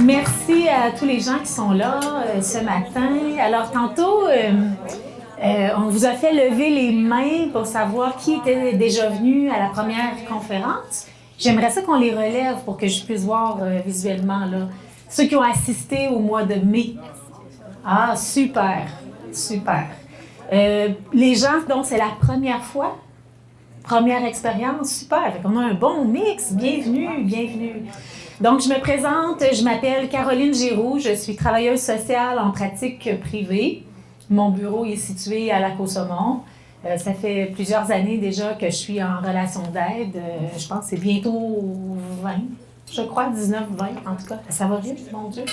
Merci à tous les gens qui sont là ce matin. Alors, tantôt, on vous a fait lever les mains pour savoir qui était déjà venu à la première conférence. J'aimerais ça qu'on les relève pour que je puisse voir visuellement là. Ceux qui ont assisté au mois de mai. Ah, super, super. Les gens, donc, c'est la première fois. Première expérience, super. On a un bon mix. Bienvenue, bienvenue. Donc, je me présente, je m'appelle Caroline Giroux, je suis travailleuse sociale en pratique privée. Mon bureau est situé à Lac-aux-Saumons. Ça fait plusieurs années déjà que je suis en relation d'aide. Je pense que c'est bientôt 20, je crois, 19, 20 en tout cas. Ça va vite, mon Dieu.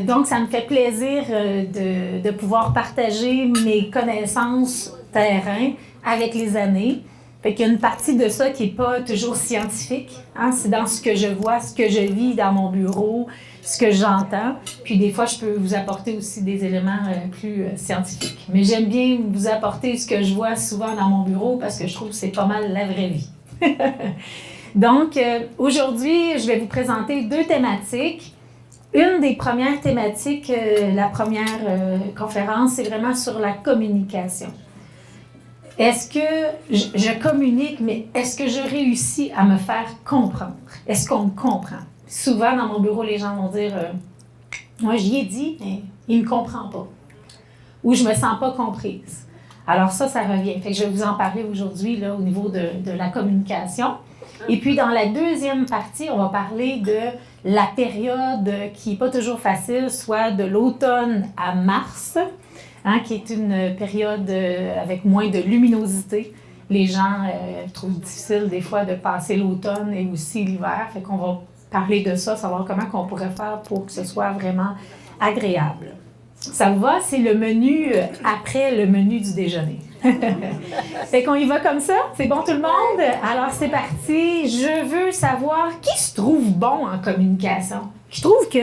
Donc, ça me fait plaisir de pouvoir partager mes connaissances terrain avec les années. Fait qu'il y a une partie de ça qui n'est pas toujours scientifique. Hein? C'est dans ce que je vois, ce que je vis dans mon bureau, ce que j'entends. Puis des fois, je peux vous apporter aussi des éléments plus scientifiques. Mais j'aime bien vous apporter ce que je vois souvent dans mon bureau parce que je trouve que c'est pas mal la vraie vie. Donc, aujourd'hui, je vais vous présenter deux thématiques. Une des premières thématiques, la première conférence, c'est vraiment sur la communication. Est-ce que je communique, mais est-ce que je réussis à me faire comprendre? Est-ce qu'on me comprend? Souvent, dans mon bureau, les gens vont dire moi, j'y ai dit, mais il ne me comprend pas. Ou je ne me sens pas comprise. Alors ça revient. Fait que je vais vous en parler aujourd'hui là, au niveau de la communication. Et puis, dans la deuxième partie, on va parler de la période qui n'est pas toujours facile, soit de l'automne à mars, hein, qui est une période avec moins de luminosité. Les gens trouvent difficile des fois de passer l'automne et aussi l'hiver. Fait qu'on va parler de ça, savoir comment on pourrait faire pour que ce soit vraiment agréable. Ça vous va? C'est le menu après le menu du déjeuner. Fait qu'on y va comme ça? C'est bon tout le monde? Alors c'est parti. Je veux savoir qui se trouve bon en communication. Je trouve que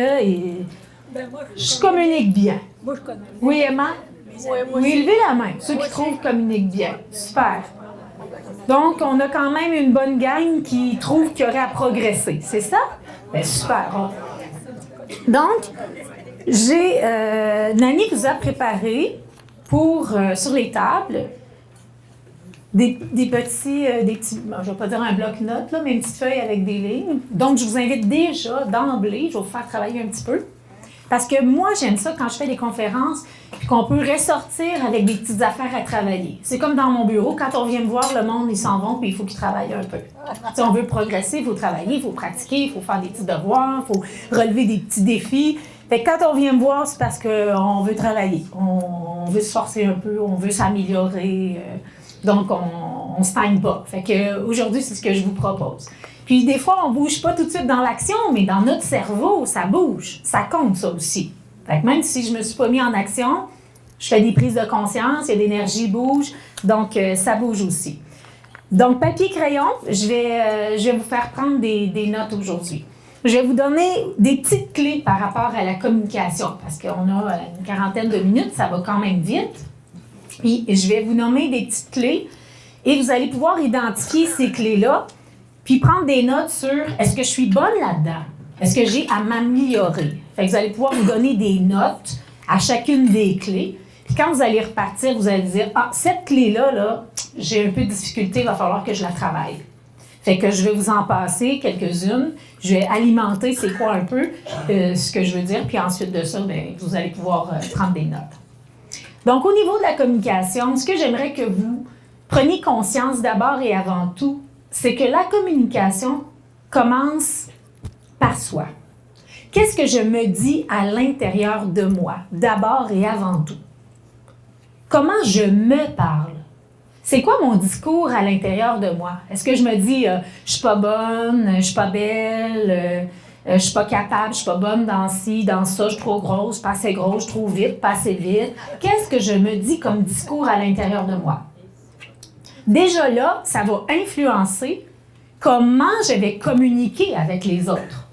je communique bien. Moi, je connais. Oui, Emma? Oui, levez la main. Ceux qui Moi, trouvent communiquent bien. Super. Donc, on a quand même une bonne gang qui trouve qu'il y aurait à progresser. C'est ça? Bien, super. Donc, Nani vous a préparé sur les tables des petits, je ne vais pas dire un bloc-notes, mais une petite feuille avec des lignes. Donc, je vous invite déjà d'emblée, je vais vous faire travailler un petit peu. Parce que moi, j'aime ça quand je fais des conférences, puis qu'on peut ressortir avec des petites affaires à travailler. C'est comme dans mon bureau, quand on vient me voir, le monde, ils s'en vont, puis il faut qu'ils travaillent un peu. Si on veut progresser, il faut travailler, il faut pratiquer, il faut faire des petits devoirs, il faut relever des petits défis. Fait que quand on vient me voir, c'est parce qu'on veut travailler. On veut se forcer un peu, on veut s'améliorer. Donc, on ne stagne pas. Fait que aujourd'hui, c'est ce que je vous propose. Puis des fois, on ne bouge pas tout de suite dans l'action, mais dans notre cerveau, ça bouge. Ça compte, ça aussi. Fait que même si je ne me suis pas mis en action, je fais des prises de conscience, il y a d'énergie bouge, donc ça bouge aussi. Donc, papier, crayon, je vais vous faire prendre des notes aujourd'hui. Je vais vous donner des petites clés par rapport à la communication, parce qu'on a une quarantaine de minutes, ça va quand même vite. Puis, je vais vous nommer des petites clés et vous allez pouvoir identifier ces clés-là, puis prendre des notes sur est-ce que je suis bonne là-dedans? Est-ce que j'ai à m'améliorer? Fait que vous allez pouvoir vous donner des notes à chacune des clés. Puis quand vous allez repartir, vous allez dire ah, cette clé-là, là, j'ai un peu de difficulté, il va falloir que je la travaille. Fait que je vais vous en passer quelques-unes. Je vais alimenter c'est quoi un peu ce que je veux dire. Puis ensuite de ça, bien, vous allez pouvoir prendre des notes. Donc, au niveau de la communication, ce que j'aimerais que vous preniez conscience d'abord et avant tout, c'est que la communication commence par soi. Qu'est-ce que je me dis à l'intérieur de moi, d'abord et avant tout? Comment je me parle? C'est quoi mon discours à l'intérieur de moi? Est-ce que je me dis « je suis pas bonne, je suis pas belle, je suis pas capable, je suis pas bonne dans ci, dans ça, je suis trop grosse, pas assez grosse, je suis trop vite, pas assez vite. » Qu'est-ce que je me dis comme discours à l'intérieur de moi? Déjà là, ça va influencer comment je vais communiquer avec les autres.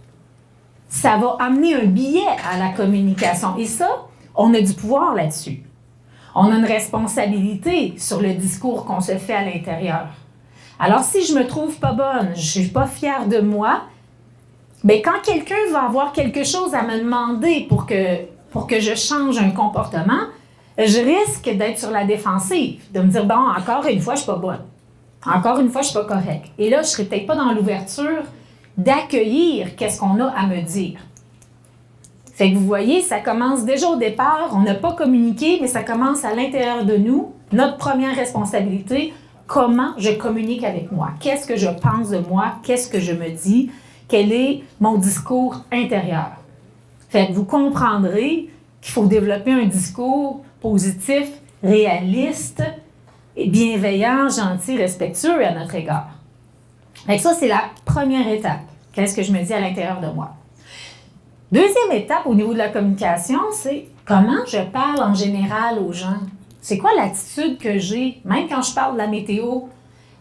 Ça va amener un biais à la communication. Et ça, on a du pouvoir là-dessus. On a une responsabilité sur le discours qu'on se fait à l'intérieur. Alors, si je me trouve pas bonne, je suis pas fière de moi, bien, quand quelqu'un va avoir quelque chose à me demander pour que je change un comportement, je risque d'être sur la défensive, de me dire, bon, encore une fois, je ne suis pas bonne. Encore une fois, je ne suis pas correcte. Et là, je ne serai peut-être pas dans l'ouverture d'accueillir qu'est-ce qu'on a à me dire. Fait que vous voyez, ça commence déjà au départ, on n'a pas communiqué, mais ça commence à l'intérieur de nous. Notre première responsabilité, comment je communique avec moi? Qu'est-ce que je pense de moi? Qu'est-ce que je me dis? Quel est mon discours intérieur? Fait que vous comprendrez qu'il faut développer un discours positif, réaliste, et bienveillant, gentil, respectueux à notre égard. Fait que ça, c'est la première étape. Qu'est-ce que je me dis à l'intérieur de moi? Deuxième étape au niveau de la communication, c'est comment je parle en général aux gens. C'est quoi l'attitude que j'ai, même quand je parle de la météo?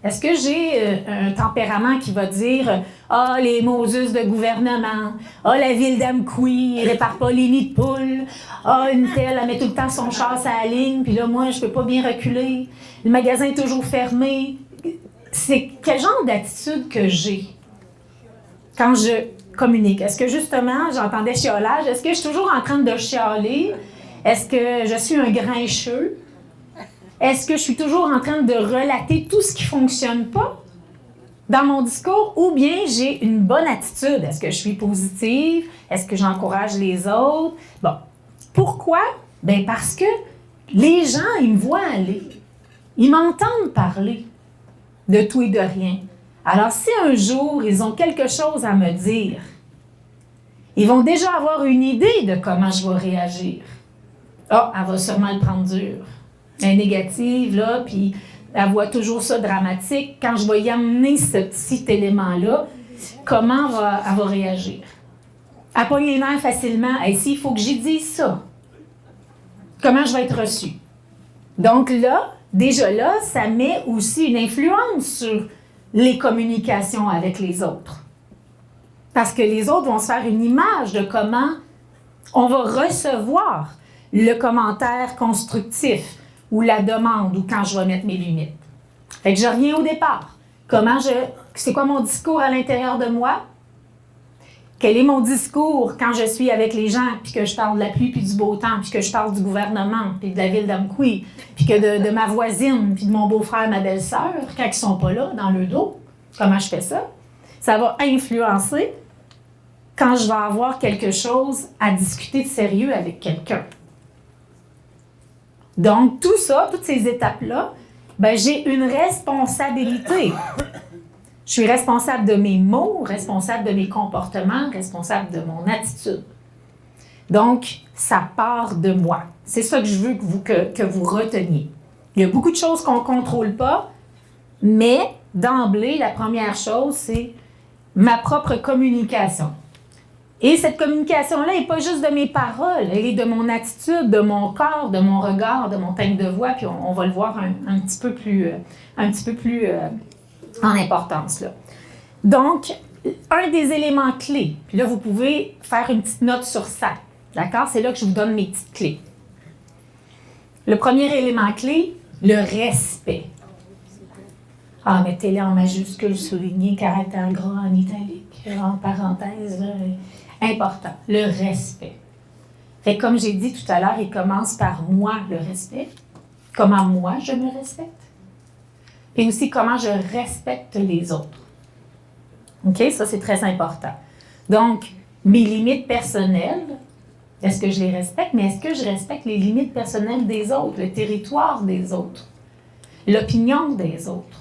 Est-ce que j'ai un tempérament qui va dire « Ah, les Moses de gouvernement, ah, la ville d'Amqui, ils réparent pas les nids de poules, ah, une telle, elle met tout le temps son char à la ligne, puis là, moi, je peux pas bien reculer, le magasin est toujours fermé. » C'est quel genre d'attitude que j'ai quand je communique? Est-ce que justement, j'entendais chiolage, est-ce que je suis toujours en train de chialer? Est-ce que je suis un grincheux? Est-ce que je suis toujours en train de relater tout ce qui ne fonctionne pas dans mon discours ou bien j'ai une bonne attitude? Est-ce que je suis positive? Est-ce que j'encourage les autres? Bon, pourquoi? Bien parce que les gens, ils me voient aller. Ils m'entendent parler de tout et de rien. Alors, si un jour, ils ont quelque chose à me dire, ils vont déjà avoir une idée de comment je vais réagir. Ah, elle va sûrement le prendre dur. Elle est négative, là, puis elle voit toujours ça dramatique. Quand je vais y amener ce petit élément-là, comment elle va réagir? Elle pogne les nerfs facilement. Et s'il faut que j'y dise ça, comment je vais être reçue? Donc là, déjà là, ça met aussi une influence sur les communications avec les autres. Parce que les autres vont se faire une image de comment on va recevoir le commentaire constructif ou la demande ou quand je vais mettre mes limites. Fait que je reviens au départ. C'est quoi mon discours à l'intérieur de moi? Quel est mon discours quand je suis avec les gens, puis que je parle de la pluie, puis du beau temps, puis que je parle du gouvernement, puis de la ville d'Amqui, puis que de ma voisine, puis de mon beau-frère, ma belle-sœur, quand ils ne sont pas là, dans le dos? Comment je fais ça? Ça va influencer quand je vais avoir quelque chose à discuter de sérieux avec quelqu'un. Donc, tout ça, toutes ces étapes-là, ben, j'ai une responsabilité. Je suis responsable de mes mots, responsable de mes comportements, responsable de mon attitude. Donc, ça part de moi. C'est ça que je veux que vous reteniez. Il y a beaucoup de choses qu'on ne contrôle pas, mais d'emblée, la première chose, c'est ma propre communication. Et cette communication-là n'est pas juste de mes paroles, elle est de mon attitude, de mon corps, de mon regard, de mon timbre de voix, puis on va le voir un petit peu plus en importance, là. Donc, un des éléments clés, puis là, vous pouvez faire une petite note sur ça, d'accord? C'est là que je vous donne mes petites clés. Le premier élément clé, le respect. Ah, mettez-le en majuscule, souligné, caractère gras, en italique, en parenthèse, important, le respect. Fait que comme j'ai dit tout à l'heure, il commence par moi, le respect. Comment moi, je me respecte. Et aussi comment je respecte les autres. OK? Ça, c'est très important. Donc, mes limites personnelles, est-ce que je les respecte? Mais est-ce que je respecte les limites personnelles des autres, le territoire des autres, l'opinion des autres?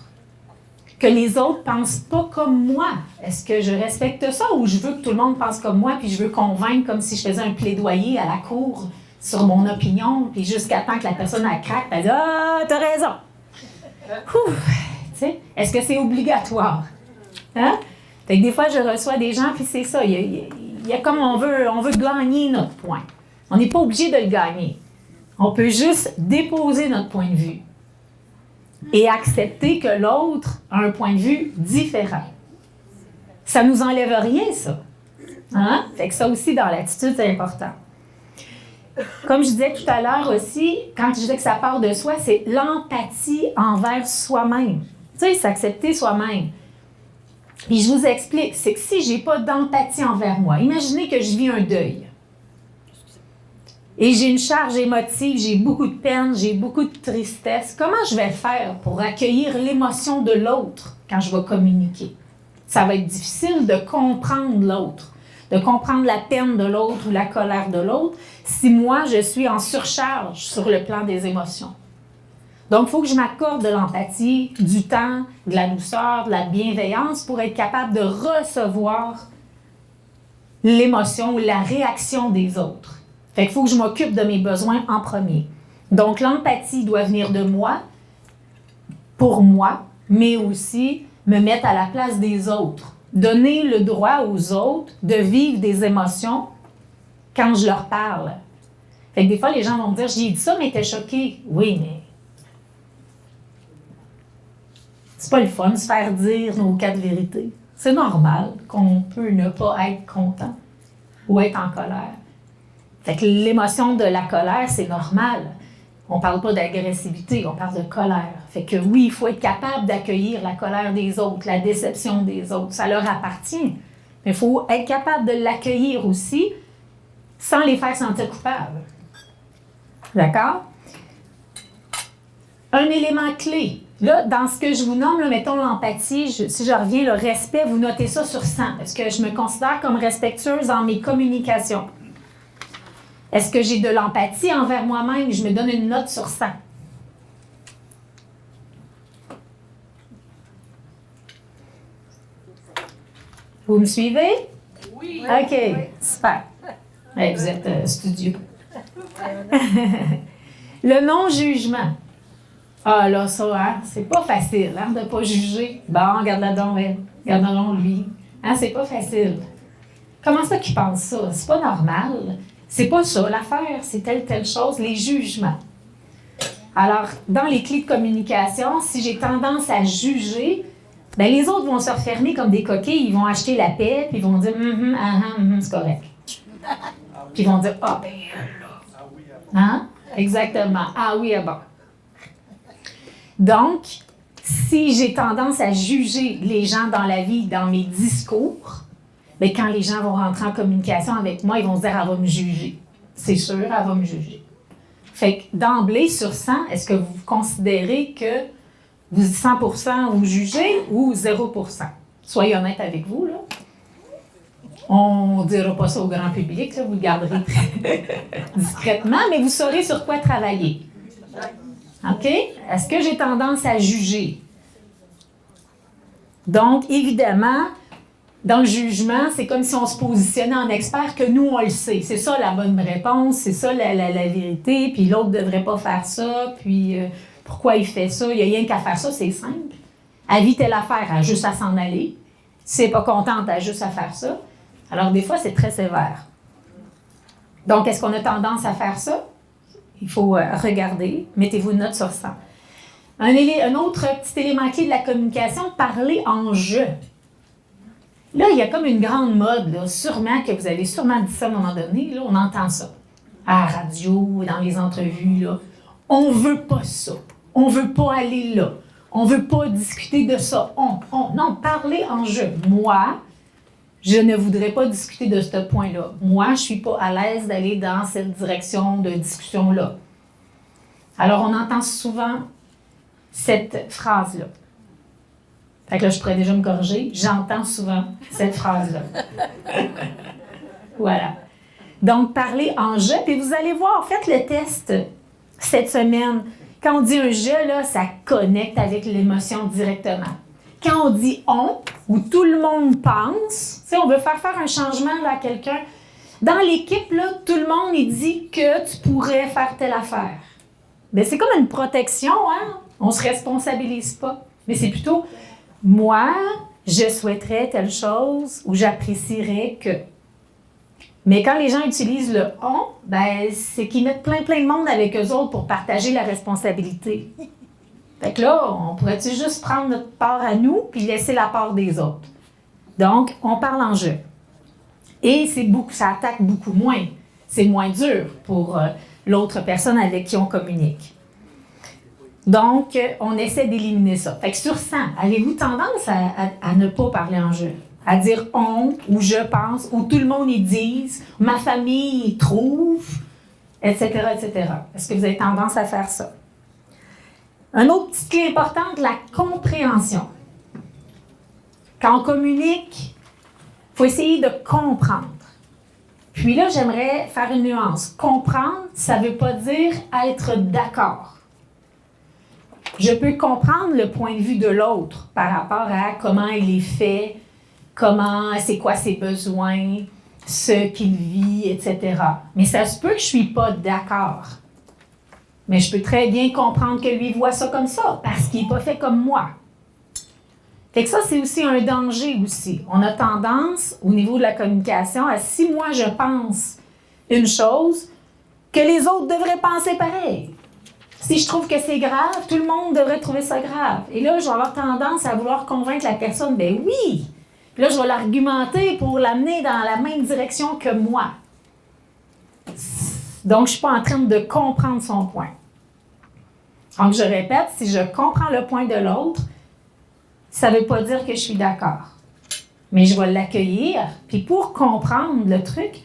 Que les autres ne pensent pas comme moi. Est-ce que je respecte ça ou je veux que tout le monde pense comme moi puis je veux convaincre comme si je faisais un plaidoyer à la cour sur mon opinion puis jusqu'à temps que la personne elle craque elle dit « Ah, t'as raison! » Est-ce que c'est obligatoire? Hein? Fait que des fois, je reçois des gens puis c'est ça. Il y a comme on veut gagner notre point. On n'est pas obligé de le gagner. On peut juste déposer notre point de vue et accepter que l'autre a un point de vue différent. Ça ne nous enlève rien, ça. Hein? Fait que ça aussi, dans l'attitude, c'est important. Comme je disais tout à l'heure aussi, quand je disais que ça part de soi, c'est l'empathie envers soi-même. Tu sais, s'accepter soi-même. Puis je vous explique, c'est que si je n'ai pas d'empathie envers moi, imaginez que je vis un deuil. Et j'ai une charge émotive, j'ai beaucoup de peine, j'ai beaucoup de tristesse. Comment je vais faire pour accueillir l'émotion de l'autre quand je vais communiquer? Ça va être difficile de comprendre l'autre, de comprendre la peine de l'autre ou la colère de l'autre si moi, je suis en surcharge sur le plan des émotions. Donc, il faut que je m'accorde de l'empathie, du temps, de la douceur, de la bienveillance pour être capable de recevoir l'émotion ou la réaction des autres. Fait qu'il faut que je m'occupe de mes besoins en premier. Donc, l'empathie doit venir de moi, pour moi, mais aussi me mettre à la place des autres. Donner le droit aux autres de vivre des émotions quand je leur parle. Fait que des fois, les gens vont me dire, j'ai dit ça, mais t'es choqué. Oui, mais c'est pas le fun de se faire dire nos quatre vérités. C'est normal qu'on peut ne pas être content ou être en colère. Fait que l'émotion de la colère, c'est normal. On ne parle pas d'agressivité, on parle de colère. Fait que oui, il faut être capable d'accueillir la colère des autres, la déception des autres. Ça leur appartient. Mais il faut être capable de l'accueillir aussi sans les faire sentir coupables. D'accord? Un élément clé. Là, dans ce que je vous nomme, là, mettons l'empathie, si je reviens, le respect, vous notez ça sur 100. Est-ce que je me considère comme respectueuse dans mes communications? Est-ce que j'ai de l'empathie envers moi-même? Je me donne une note sur 100. Vous me suivez? Oui. OK, super. Ouais, vous êtes studieux. Le non-jugement. Ah là, ça, hein, c'est pas facile, hein, de ne pas juger. Bon, regarde-la donc, elle. Regarde-la donc, lui. Hein, c'est pas facile. Comment ça qu'ils pensent ça? C'est pas normal. C'est pas ça l'affaire, c'est telle chose, les jugements. Alors, dans les clés de communication, si j'ai tendance à juger, bien, les autres vont se refermer comme des coquilles, ils vont acheter la paix, puis ils vont dire c'est correct. Puis ils vont dire ben là. Hein? Exactement. Ah oui, bon. Donc, si j'ai tendance à juger les gens dans la vie, dans mes discours, bien, quand les gens vont rentrer en communication avec moi, ils vont se dire « elle va me juger ». C'est sûr, elle va me juger. Fait que d'emblée, sur 100, est-ce que vous considérez que vous 100% vous jugez ou 0%? Soyez honnête avec vous, là. On ne dira pas ça au grand public, là, vous le garderez discrètement, mais vous saurez sur quoi travailler. OK? Est-ce que j'ai tendance à juger? Donc, évidemment, dans le jugement, c'est comme si on se positionnait en expert que nous, on le sait. C'est ça la bonne réponse, c'est ça la vérité, puis l'autre ne devrait pas faire ça, puis pourquoi il fait ça? Il n'y a rien qu'à faire ça, c'est simple. Elle vit telle affaire, elle a juste à s'en aller. Si elle n'est pas contente, elle a juste à faire ça. Alors, des fois, c'est très sévère. Donc, est-ce qu'on a tendance à faire ça? Il faut regarder. Mettez-vous une note sur 100. Un autre petit élément clé de la communication, parler en « je ». Là, il y a comme une grande mode, là, sûrement que vous avez sûrement dit ça à un moment donné, là, on entend ça. À la radio, dans les entrevues, là. On veut pas ça. On veut pas aller là. On veut pas discuter de ça. Non, parler en « je ». Moi, je ne voudrais pas discuter de ce point-là. Moi, je ne suis pas à l'aise d'aller dans cette direction de discussion-là. Alors, on entend souvent cette phrase-là. Fait que là, je pourrais déjà me corriger. J'entends souvent cette phrase-là. Voilà. Donc, parler en « je », puis vous allez voir, faites le test cette semaine. Quand on dit un « je », là, ça connecte avec l'émotion directement. Quand on dit « on », où tout le monde pense, tu sais, on veut faire un changement là, à quelqu'un. Dans l'équipe, là, tout le monde il dit que tu pourrais faire telle affaire. Bien, c'est comme une protection, hein? On ne se responsabilise pas. Mais c'est plutôt « moi, je souhaiterais telle chose » ou « j'apprécierais que ». Mais quand les gens utilisent le « on », ben, c'est qu'ils mettent plein de monde avec eux autres pour partager la responsabilité. Fait que là, on pourrait-tu juste prendre notre part à nous puis laisser la part des autres? Donc, on parle en « je ». Et ça attaque beaucoup moins. C'est moins dur pour l'autre personne avec qui on communique. Donc, on essaie d'éliminer ça. Fait que sur 100, avez-vous tendance à ne pas parler en je? À dire « on » ou « je pense » ou « tout le monde y dise »,« ma famille y trouve », etc., etc. Est-ce que vous avez tendance à faire ça? Une autre petite clé importante, la compréhension. Quand on communique, il faut essayer de comprendre. Puis là, j'aimerais faire une nuance. Comprendre, ça ne veut pas dire être d'accord. Je peux comprendre le point de vue de l'autre par rapport à comment il est fait, c'est quoi ses besoins, ce qu'il vit, etc. Mais ça se peut que je ne suis pas d'accord. Mais je peux très bien comprendre que lui voit ça comme ça, parce qu'il n'est pas fait comme moi. Fait que ça, c'est aussi un danger aussi. On a tendance, au niveau de la communication, à si moi je pense une chose, que les autres devraient penser pareil. Si je trouve que c'est grave, tout le monde devrait trouver ça grave. Et là, je vais avoir tendance à vouloir convaincre la personne, ben oui! Puis là, je vais l'argumenter pour l'amener dans la même direction que moi. Donc, je ne suis pas en train de comprendre son point. Donc, je répète, si je comprends le point de l'autre, ça ne veut pas dire que je suis d'accord. Mais je vais l'accueillir. Puis pour comprendre le truc,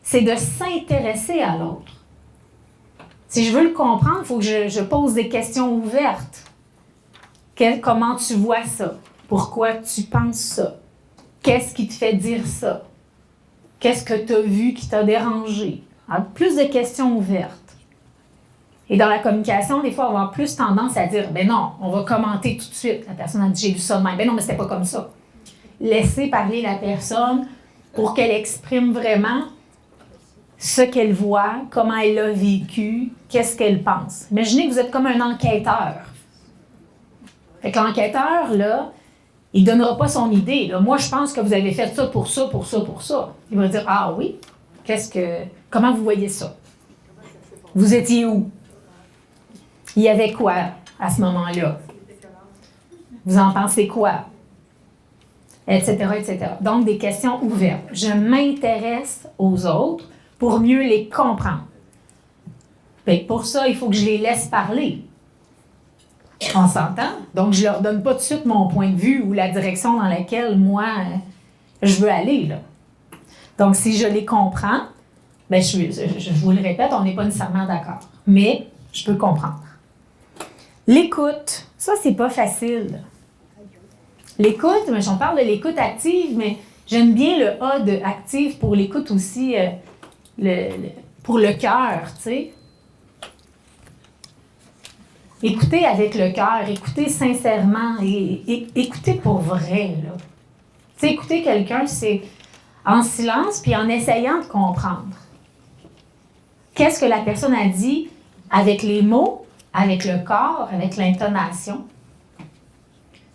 c'est de s'intéresser à l'autre. Si je veux le comprendre, il faut que je pose des questions ouvertes. Comment tu vois ça? Pourquoi tu penses ça? Qu'est-ce qui te fait dire ça? Qu'est-ce que tu as vu qui t'a dérangé? Alors, plus de questions ouvertes. Et dans la communication, des fois, on va avoir plus tendance à dire « ben non, on va commenter tout de suite. » La personne a dit « j'ai vu ça de même. » Ben non, mais c'était pas comme ça. Laissez parler la personne pour qu'elle exprime vraiment ce qu'elle voit, comment elle l'a vécu, qu'est-ce qu'elle pense. Imaginez que vous êtes comme un enquêteur. Fait que l'enquêteur, là, il ne donnera pas son idée. Là. Moi, je pense que vous avez fait ça pour ça, pour ça, pour ça. Il va dire « ah oui, comment vous voyez ça? Vous étiez où? Il y avait quoi à ce moment-là? Vous en pensez quoi? Etc., etc. Donc, des questions ouvertes. Je m'intéresse aux autres pour mieux les comprendre. Fait que pour ça, il faut que je les laisse parler. On s'entend? Donc, je ne leur donne pas tout de suite mon point de vue ou la direction dans laquelle moi, je veux aller. Là. Donc, si je les comprends, ben je vous le répète, on n'est pas nécessairement d'accord. Mais je peux comprendre. L'écoute, ça, c'est pas facile. L'écoute, on parle de l'écoute active, mais j'aime bien le A de active pour l'écoute aussi, pour le cœur, tu sais. Écoutez avec le cœur, écoutez sincèrement et écoutez pour vrai, là. Tu sais, écouter quelqu'un, c'est en silence puis en essayant de comprendre. Qu'est-ce que la personne a dit avec les mots, avec le corps, avec l'intonation?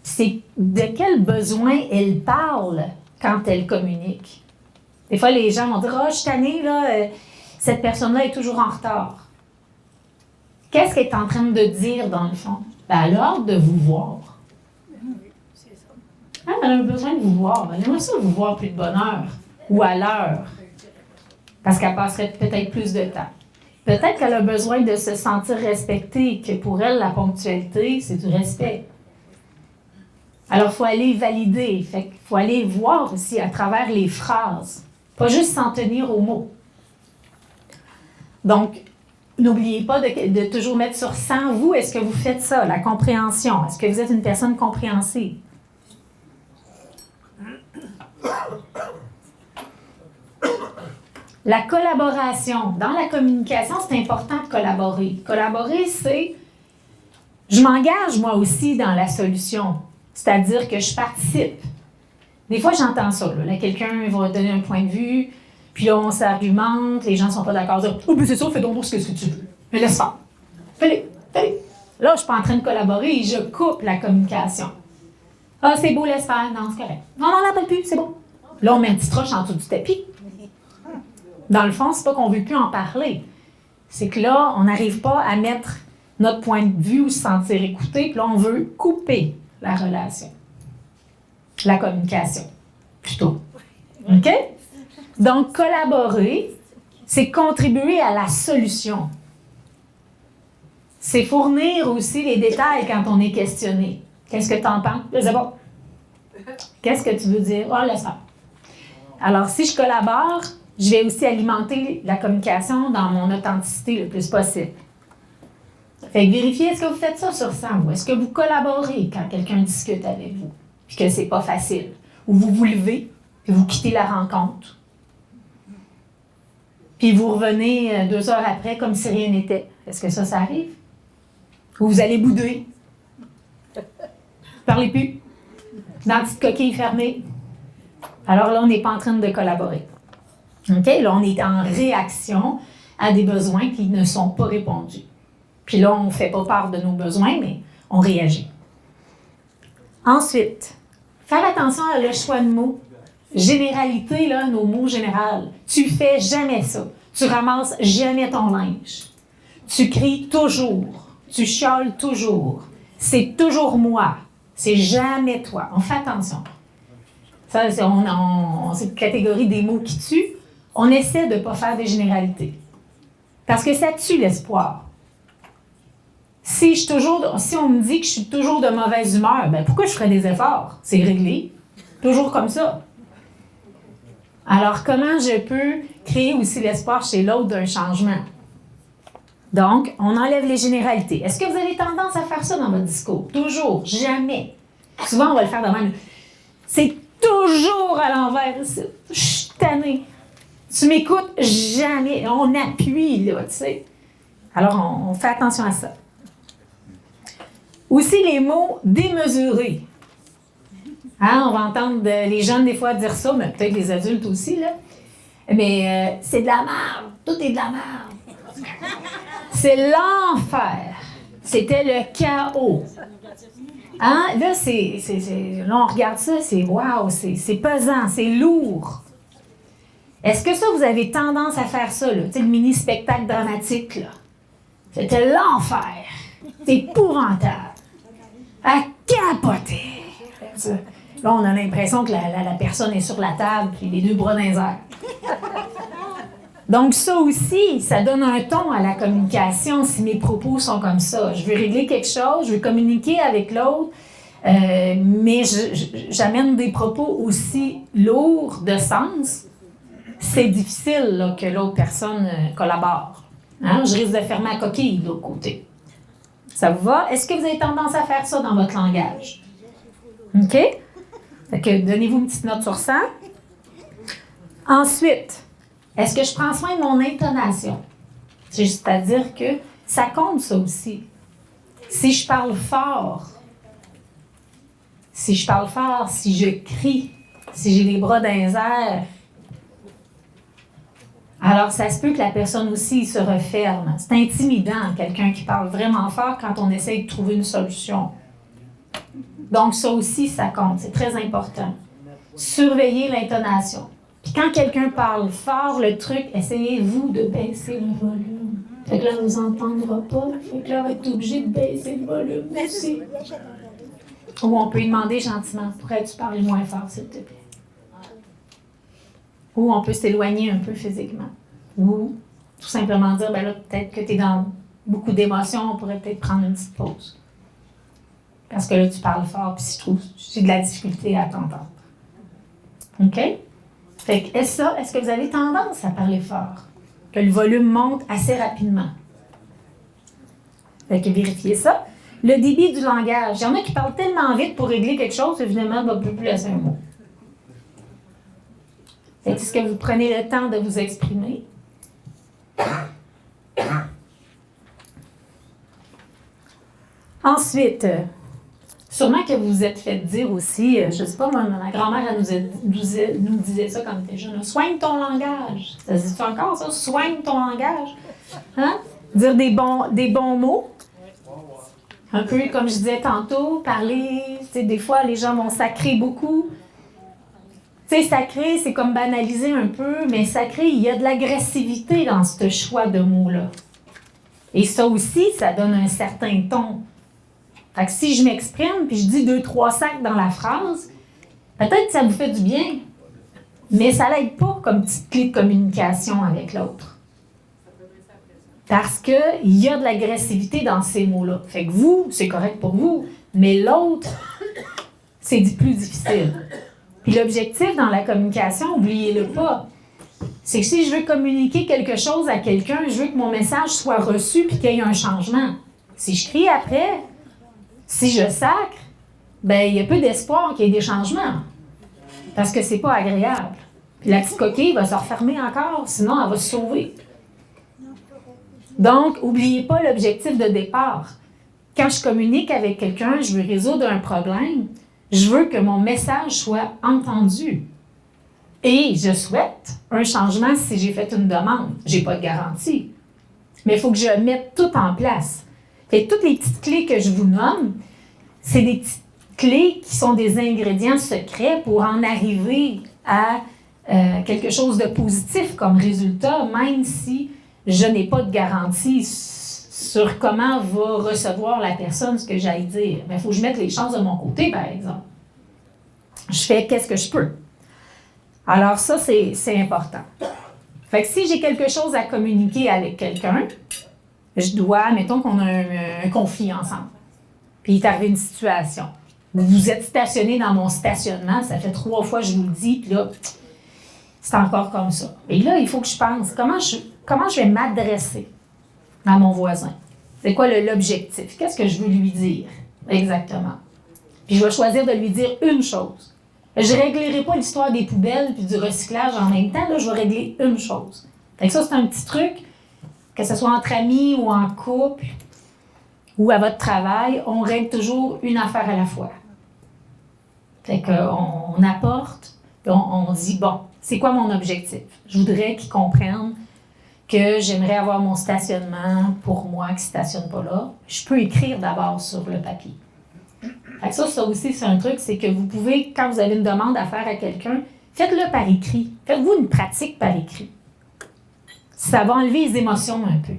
C'est de quel besoin elle parle quand elle communique. Des fois, les gens vont dire « Ah, je suis tannée, là, cette personne-là est toujours en retard. » Qu'est-ce qu'elle est en train de dire, dans le fond? Ben, elle a hâte de vous voir. Ah, elle a besoin de vous voir. Elle aimerait ça vous voir plus de bonne heure ou à l'heure. Parce qu'elle passerait peut-être plus de temps. Peut-être qu'elle a besoin de se sentir respectée, que pour elle, la ponctualité, c'est du respect. Alors, il faut aller valider. Il faut aller voir aussi à travers les phrases. Pas juste s'en tenir aux mots. Donc, n'oubliez pas de toujours mettre sur 100. Vous, est-ce que vous faites ça, la compréhension? Est-ce que vous êtes une personne compréhensive? La collaboration. Dans la communication, c'est important de collaborer. Collaborer, c'est je m'engage moi aussi dans la solution. C'est-à-dire que je participe. Des fois, j'entends ça. Là, quelqu'un va donner un point de vue, puis là, on s'argumente, les gens ne sont pas d'accord. Dire, oh, ben c'est ça, fais donc ce que tu veux. Mais laisse faire. Fais-le. Là, je ne suis pas en train de collaborer et je coupe la communication. Ah, c'est beau, laisse faire. Non, c'est correct. Non, on n'en appelle plus, c'est bon. Là, on met une petite roche en dessous du tapis. Dans le fond, c'est pas qu'on ne veut plus en parler. C'est que là, on n'arrive pas à mettre notre point de vue ou se sentir écouté, puis là, on veut couper la relation. La communication, plutôt. OK? Donc, collaborer, c'est contribuer à la solution. c'est fournir aussi les détails quand on est questionné. Qu'est-ce que tu en penses? Je sais pas. Qu'est-ce que tu veux dire? Oh, laisse faire. Alors, si je collabore, je vais aussi alimenter la communication dans mon authenticité le plus possible. Fait que vérifiez, est-ce que vous faites ça sur 100 ou est-ce que vous collaborez quand quelqu'un discute avec vous puis que c'est pas facile? Ou vous vous levez et vous quittez la rencontre. Puis vous revenez 2 heures après comme si rien n'était. Est-ce que ça arrive? Ou vous allez bouder? Parlez plus. Dans la petite coquille fermée. Alors là, on n'est pas en train de collaborer. OK? Là, on est en réaction à des besoins qui ne sont pas répondus. Puis là, on ne fait pas part de nos besoins, mais on réagit. Ensuite, faire attention à le choix de mots. Généralité, là, nos mots généraux. Tu fais jamais ça. Tu ramasses jamais ton linge. Tu cries toujours. Tu chiales toujours. C'est toujours moi. C'est jamais toi. On fait attention. Ça, c'est une catégorie des mots qui tuent. On essaie de ne pas faire des généralités. Parce que ça tue l'espoir. Si on me dit que je suis toujours de mauvaise humeur, ben pourquoi je ferais des efforts? C'est réglé. Toujours comme ça. Alors, comment je peux créer aussi l'espoir chez l'autre d'un changement? Donc, on enlève les généralités. Est-ce que vous avez tendance à faire ça dans votre discours? Toujours, jamais. Souvent, on va le faire de même. C'est toujours à l'envers. Je suis tannée. Tu m'écoutes jamais. On appuie, là, tu sais. Alors, on fait attention à ça. Aussi, les mots démesurés. Hein, on va entendre les jeunes, des fois, dire ça, mais peut-être les adultes aussi, là. Mais c'est de la merde. Tout est de la merde. C'est l'enfer. C'était le chaos. Hein? Là, là, on regarde ça, c'est wow, c'est pesant, c'est lourd. Est-ce que ça, vous avez tendance à faire ça, là? Tu sais, le mini-spectacle dramatique, là? C'était l'enfer. C'est épouvantable. À capoter. Là, on a l'impression que la personne est sur la table puis les 2 bras dans les airs. Donc, ça aussi, ça donne un ton à la communication si mes propos sont comme ça. Je veux régler quelque chose, je veux communiquer avec l'autre, mais j'amène des propos aussi lourds de sens. C'est difficile là, que l'autre personne collabore. Hein? Je risque de fermer la coquille de l'autre côté. Ça vous va? Est-ce que vous avez tendance à faire ça dans votre langage? OK? Fait que donnez-vous une petite note sur ça. Ensuite, est-ce que je prends soin de mon intonation? C'est-à-dire que ça compte, ça aussi. Si je parle fort, si je crie, si j'ai les bras dans les airs, alors ça se peut que la personne aussi se referme. C'est intimidant, quelqu'un qui parle vraiment fort quand on essaye de trouver une solution. Donc ça aussi, ça compte. C'est très important. Surveillez l'intonation. Puis quand quelqu'un parle fort, le truc, essayez-vous de baisser le volume. Fait que là, on ne nous entendra pas. Fait que là, on va être obligé de baisser le volume aussi. Ou on peut lui demander gentiment, pourrais-tu parler moins fort, s'il te plaît? Ou on peut s'éloigner un peu physiquement. Ou tout simplement dire, ben là, peut-être que tu es dans beaucoup d'émotions, on pourrait peut-être prendre une petite pause. Parce que là, tu parles fort, puis je trouve que j'ai de la difficulté à t'entendre. OK? Fait que, est-ce que vous avez tendance à parler fort? Que le volume monte assez rapidement. Fait que vérifiez ça. Le débit du langage. Il y en a qui parlent tellement vite pour régler quelque chose, évidemment, on ne peut plus laisser un mot. Fait que, est-ce que vous prenez le temps de vous exprimer? Ensuite, sûrement que vous vous êtes fait dire aussi, je ne sais pas, ma grand-mère elle nous disait ça quand on était jeune, soigne ton langage. Ça se dit encore ça? Soigne ton langage. Hein? Dire des bons mots. Un peu comme je disais tantôt, parler, des fois les gens vont sacrer beaucoup. Tu sais, sacrer, c'est comme banaliser un peu, mais sacrer, il y a de l'agressivité dans ce choix de mots-là. Et ça aussi, ça donne un certain ton. Fait que si je m'exprime puis je dis 2-3 sacs dans la phrase, peut-être que ça vous fait du bien, mais ça l'aide pas comme petite clé de communication avec l'autre. Parce qu'il y a de l'agressivité dans ces mots-là. Fait que vous, c'est correct pour vous, mais l'autre, c'est plus difficile. Puis l'objectif dans la communication, n'oubliez-le pas, c'est que si je veux communiquer quelque chose à quelqu'un, je veux que mon message soit reçu puis qu'il y ait un changement. Si je crie après, si je sacre, ben il y a peu d'espoir qu'il y ait des changements. Parce que c'est pas agréable. Puis la petite coquille va se refermer encore, sinon elle va se sauver. Donc, n'oubliez pas l'objectif de départ. Quand je communique avec quelqu'un, je veux résoudre un problème, je veux que mon message soit entendu. Et je souhaite un changement si j'ai fait une demande. Je n'ai pas de garantie. Mais il faut que je mette tout en place. Et toutes les petites clés que je vous nomme, c'est des petites clés qui sont des ingrédients secrets pour en arriver à quelque chose de positif comme résultat, même si je n'ai pas de garantie sur comment va recevoir la personne ce que j'aille dire. Mais il faut que je mette les chances de mon côté, par exemple. Je fais qu'est-ce que je peux. Alors ça, c'est important. Fait que si j'ai quelque chose à communiquer avec quelqu'un, je dois, mettons qu'on a un conflit ensemble. Puis il est arrivé une situation. Vous êtes stationné dans mon stationnement, ça fait 3 fois que je vous le dis, puis là, c'est encore comme ça. Et là, il faut que je pense, comment je vais m'adresser à mon voisin? C'est quoi l'objectif? Qu'est-ce que je veux lui dire exactement? Puis je vais choisir de lui dire une chose. Je ne réglerai pas l'histoire des poubelles puis du recyclage en même temps, là, je vais régler une chose. Fait que ça, c'est un petit truc, que ce soit entre amis ou en couple ou à votre travail, on règle toujours une affaire à la fois. Fait qu'on apporte, on dit, bon, c'est quoi mon objectif? Je voudrais qu'ils comprennent que j'aimerais avoir mon stationnement pour moi qui ne stationne pas là. Je peux écrire d'abord sur le papier. Fait que ça aussi, c'est un truc, c'est que vous pouvez, quand vous avez une demande à faire à quelqu'un, faites-le par écrit. Faites-vous une pratique par écrit. Ça va enlever les émotions un peu.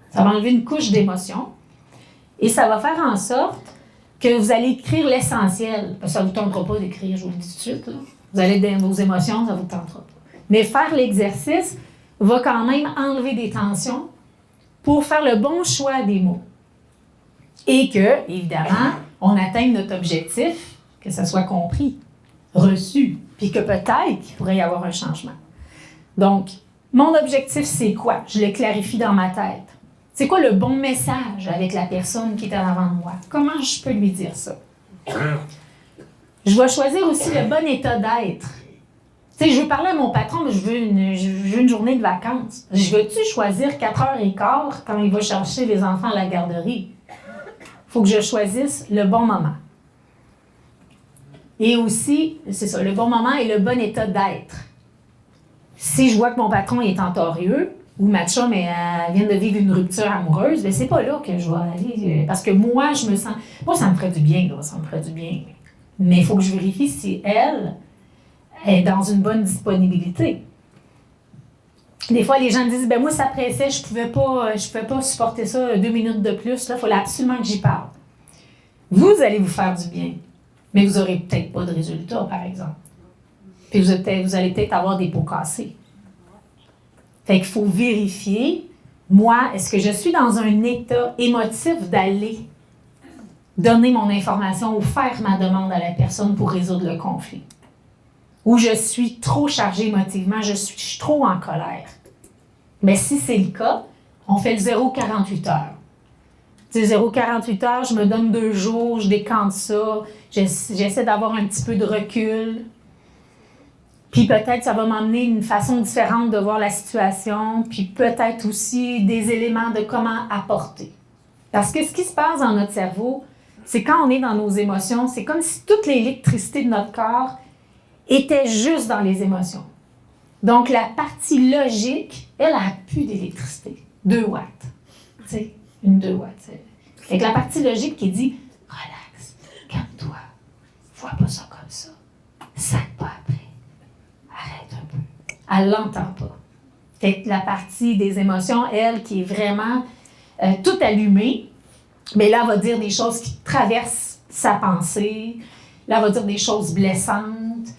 Ça va enlever une couche d'émotions. Et ça va faire en sorte que vous allez écrire l'essentiel. Parce que ça ne vous tentera pas d'écrire, je vous le dis tout de suite. Là. Vous allez dans vos émotions, ça ne vous tentera pas. Mais faire l'exercice va quand même enlever des tensions pour faire le bon choix des mots. Et que, évidemment, on atteigne notre objectif, que ça soit compris, reçu, puis que peut-être qu'il pourrait y avoir un changement. Donc, mon objectif, c'est quoi? Je le clarifie dans ma tête. C'est quoi le bon message avec la personne qui est en avant de moi? Comment je peux lui dire ça? Je vais choisir aussi le bon état d'être. Tu sais, je veux parler à mon patron, mais je veux une journée de vacances. Je veux-tu choisir 4h15 quand il va chercher les enfants à la garderie? Il faut que je choisisse le bon moment. Et aussi, c'est ça, le bon moment et le bon état d'être. Si je vois que mon patron est entorieux, ou ma chum vient de vivre une rupture amoureuse, bien, c'est pas là que je vais aller. Parce que moi, je me sens... Moi, ça me ferait du bien, là, ça me ferait du bien. Mais il faut que je vérifie si elle est dans une bonne disponibilité. Des fois, les gens me disent, ben moi, ça pressait, je pouvais pas supporter ça 2 minutes de plus, là, il fallait absolument que j'y parle. Vous allez vous faire du bien, mais vous n'aurez peut-être pas de résultat, par exemple. Puis vous allez peut-être avoir des pots cassés. Fait qu'il faut vérifier, moi, est-ce que je suis dans un état émotif d'aller donner mon information ou faire ma demande à la personne pour résoudre le conflit? Ou je suis trop chargée émotivement, je suis trop en colère. Mais si c'est le cas, on fait le 0-48 heures. Tu sais, 0-48 heures, je me donne 2 jours, je décante ça, j'essaie d'avoir un petit peu de recul. Puis peut-être ça va m'emmener une façon différente de voir la situation, puis peut-être aussi des éléments de comment apporter. Parce que ce qui se passe dans notre cerveau, c'est quand on est dans nos émotions, c'est comme si toute l'électricité de notre corps était juste dans les émotions. Donc, la partie logique, elle a plus d'électricité. 2 watts. Tu sais, une 2 watts. Fait que la partie logique qui dit « Relax, calme-toi, vois pas ça comme ça, sac pas après, arrête un peu. » Elle l'entend pas. Fait que la partie des émotions, elle, qui est vraiment tout allumée, mais là, elle va dire des choses qui traversent sa pensée. Là, elle va dire des choses blessantes.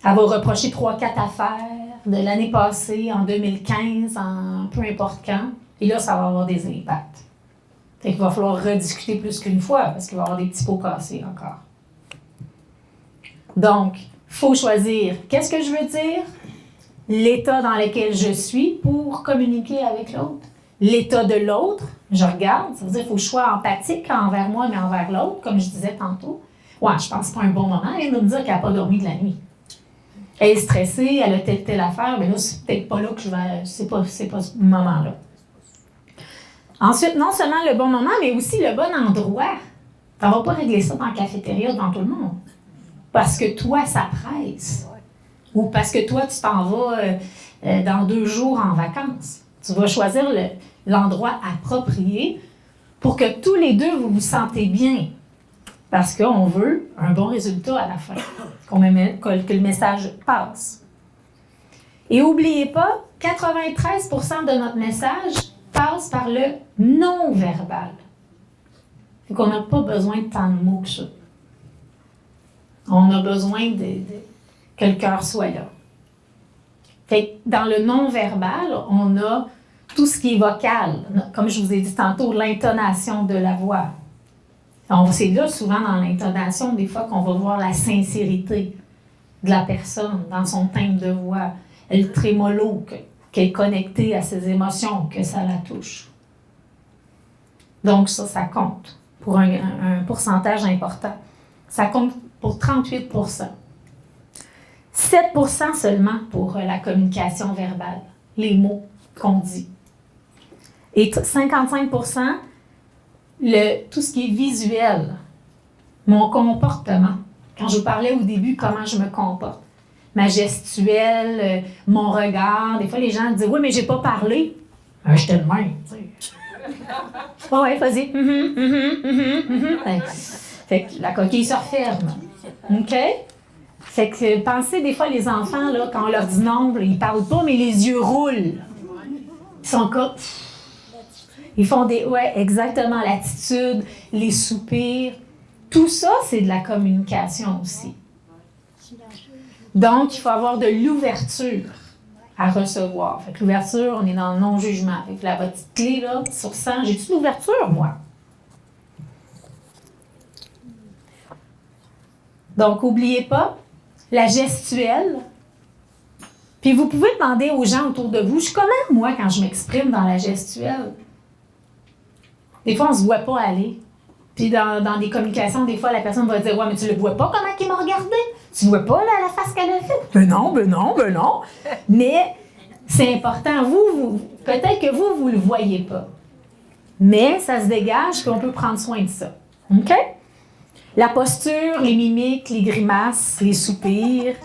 Elle va reprocher 3-4 affaires de l'année passée, en 2015, en peu importe quand. Puis là, ça va avoir des impacts. Fait qu'il va falloir rediscuter plus qu'une fois parce qu'il va y avoir des petits pots cassés encore. Donc, il faut choisir qu'est-ce que je veux dire, l'état dans lequel je suis pour communiquer avec l'autre, l'état de l'autre, je regarde, ça veut dire qu'il faut que je sois empathique envers moi, mais envers l'autre, comme je disais tantôt. Ouais, je pense que c'est pas un bon moment, elle vient de me dire qu'elle n'a pas dormi de la nuit. Elle est stressée, elle a telle affaire, mais là, c'est peut-être pas là que je vais. C'est pas ce moment-là. Ensuite, non seulement le bon moment, mais aussi le bon endroit. Tu ne vas pas régler ça dans la cafétéria devant tout le monde. Parce que toi, ça presse. Ou parce que toi, tu t'en vas dans 2 jours en vacances. Tu vas choisir l'endroit approprié pour que tous les deux, vous vous sentez bien. Parce qu'on veut un bon résultat à la fin, que le message passe. Et n'oubliez pas, 93% de notre message passe par le non-verbal. Fait qu'on n'a pas besoin de tant de mots que ça. On a besoin que le cœur soit là. Fait que dans le non-verbal, on a tout ce qui est vocal. Comme je vous ai dit tantôt, l'intonation de la voix. C'est là, souvent, dans l'intonation, des fois, qu'on va voir la sincérité de la personne dans son timbre de voix. Le trémolo, qu'elle est connectée à ses émotions, que ça la touche. Donc, ça compte pour un pourcentage important. Ça compte pour 38%. 7% seulement pour la communication verbale, les mots qu'on dit. Et 55%, tout ce qui est visuel, mon comportement. Quand je vous parlais au début, comment je me comporte. Ma gestuelle, mon regard. Des fois, les gens disent « Oui, mais j'ai pas parlé. » J'étais de même, tu sais. Oh, ouais, vas-y. Fait que la coquille se referme. OK? Fait que pensez des fois, les enfants, là, quand on leur dit non, ils parlent pas, mais les yeux roulent. Ils sont comme... Ils font des... Ouais, exactement, l'attitude, les soupirs. Tout ça, c'est de la communication aussi. Donc, il faut avoir de l'ouverture à recevoir. Fait que l'ouverture, on est dans le non-jugement. Fait que la petite clé, là, sur 100, j'ai-tu l'ouverture, moi? Donc, n'oubliez pas, la gestuelle. Puis vous pouvez demander aux gens autour de vous, je suis comment, moi, quand je m'exprime dans la gestuelle? Des fois, on ne se voit pas aller. Puis dans des communications, des fois, la personne va dire « Ouais, mais tu le vois pas comment il m'a regardé? Tu vois pas là, la face qu'elle a faite? » Ben non. Mais c'est important. Peut-être que vous ne le voyez pas. Mais ça se dégage, puis on peut prendre soin de ça. OK? La posture, les mimiques, les grimaces, les soupirs,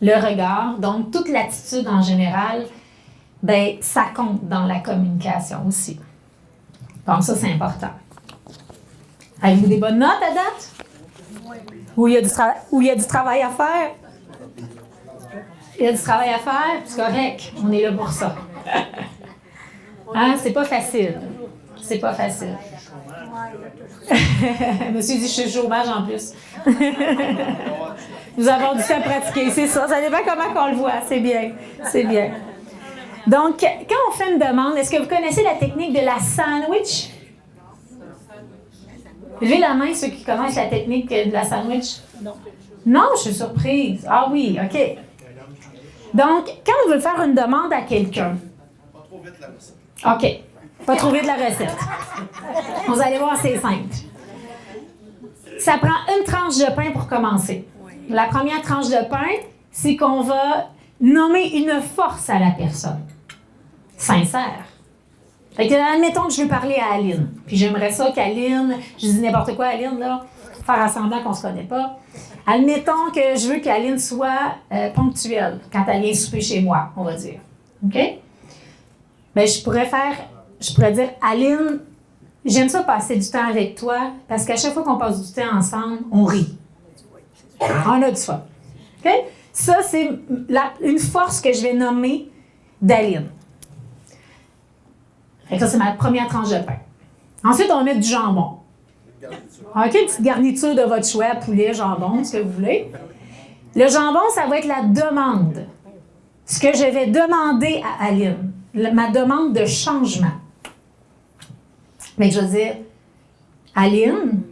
le regard, donc toute l'attitude en général, ben ça compte dans la communication aussi. Donc ça, c'est important. Avez-vous des bonnes notes à date? Oui. Où il y a du travail à faire? Il y a du travail à faire, c'est correct. On est là pour ça. Hein? C'est pas facile. C'est pas facile. Monsieur dit, je suis chômage en plus. Nous avons du temps à pratiquer, c'est ça. Ça dépend comment on le voit. C'est bien. C'est bien. Donc, quand on fait une demande, est-ce que vous connaissez la technique de la sandwich? Levez la main, ceux qui connaissent la technique de la sandwich. Non. Non, je suis surprise. Ah oui, OK. Donc, quand on veut faire une demande à quelqu'un... Pas trop vite la recette. OK. Pas trop vite la recette. Vous allez voir, c'est simple. Ça prend une tranche de pain pour commencer. La première tranche de pain, c'est qu'on va nommer une force à la personne. Sincère. Fait que, admettons que je veux parler à Aline. Puis j'aimerais ça qu'Aline, je dis n'importe quoi à Aline, là, faire semblant qu'on ne se connaît pas. Admettons que je veux qu'Aline soit ponctuelle quand elle vient souper chez moi, on va dire. OK? Bien, je pourrais dire, Aline, j'aime ça passer du temps avec toi parce qu'à chaque fois qu'on passe du temps ensemble, on rit. On a du fun. OK? Ça, c'est une force que je vais nommer d'Aline. Fait que ça, c'est ma première tranche de pain. Ensuite, on va mettre du jambon. OK, une petite garniture de votre choix, poulet, jambon, ce que vous voulez. Le jambon, ça va être la demande. Ce que je vais demander à Aline. Ma demande de changement. Mais je veux dire, Aline,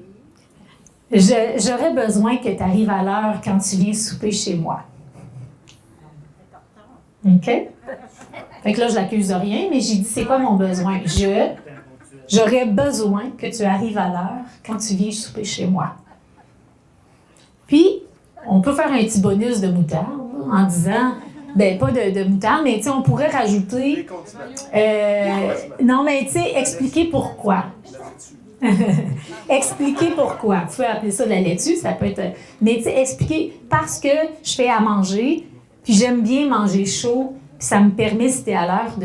j'aurais besoin que tu arrives à l'heure quand tu viens souper chez moi. OK? Fait que là, je l'accuse de rien, mais j'ai dit, c'est quoi mon besoin? J'aurais besoin que tu arrives à l'heure quand tu viens souper chez moi. Puis, on peut faire un petit bonus de moutarde en disant, ben pas de moutarde, mais tu sais, on pourrait rajouter. Non, mais tu sais, expliquer pourquoi. Expliquer pourquoi. Vous pouvez appeler ça de la laitue, ça peut être. Mais tu sais, expliquer parce que je fais à manger, puis j'aime bien manger chaud, puis ça me permet, si t'es à l'heure,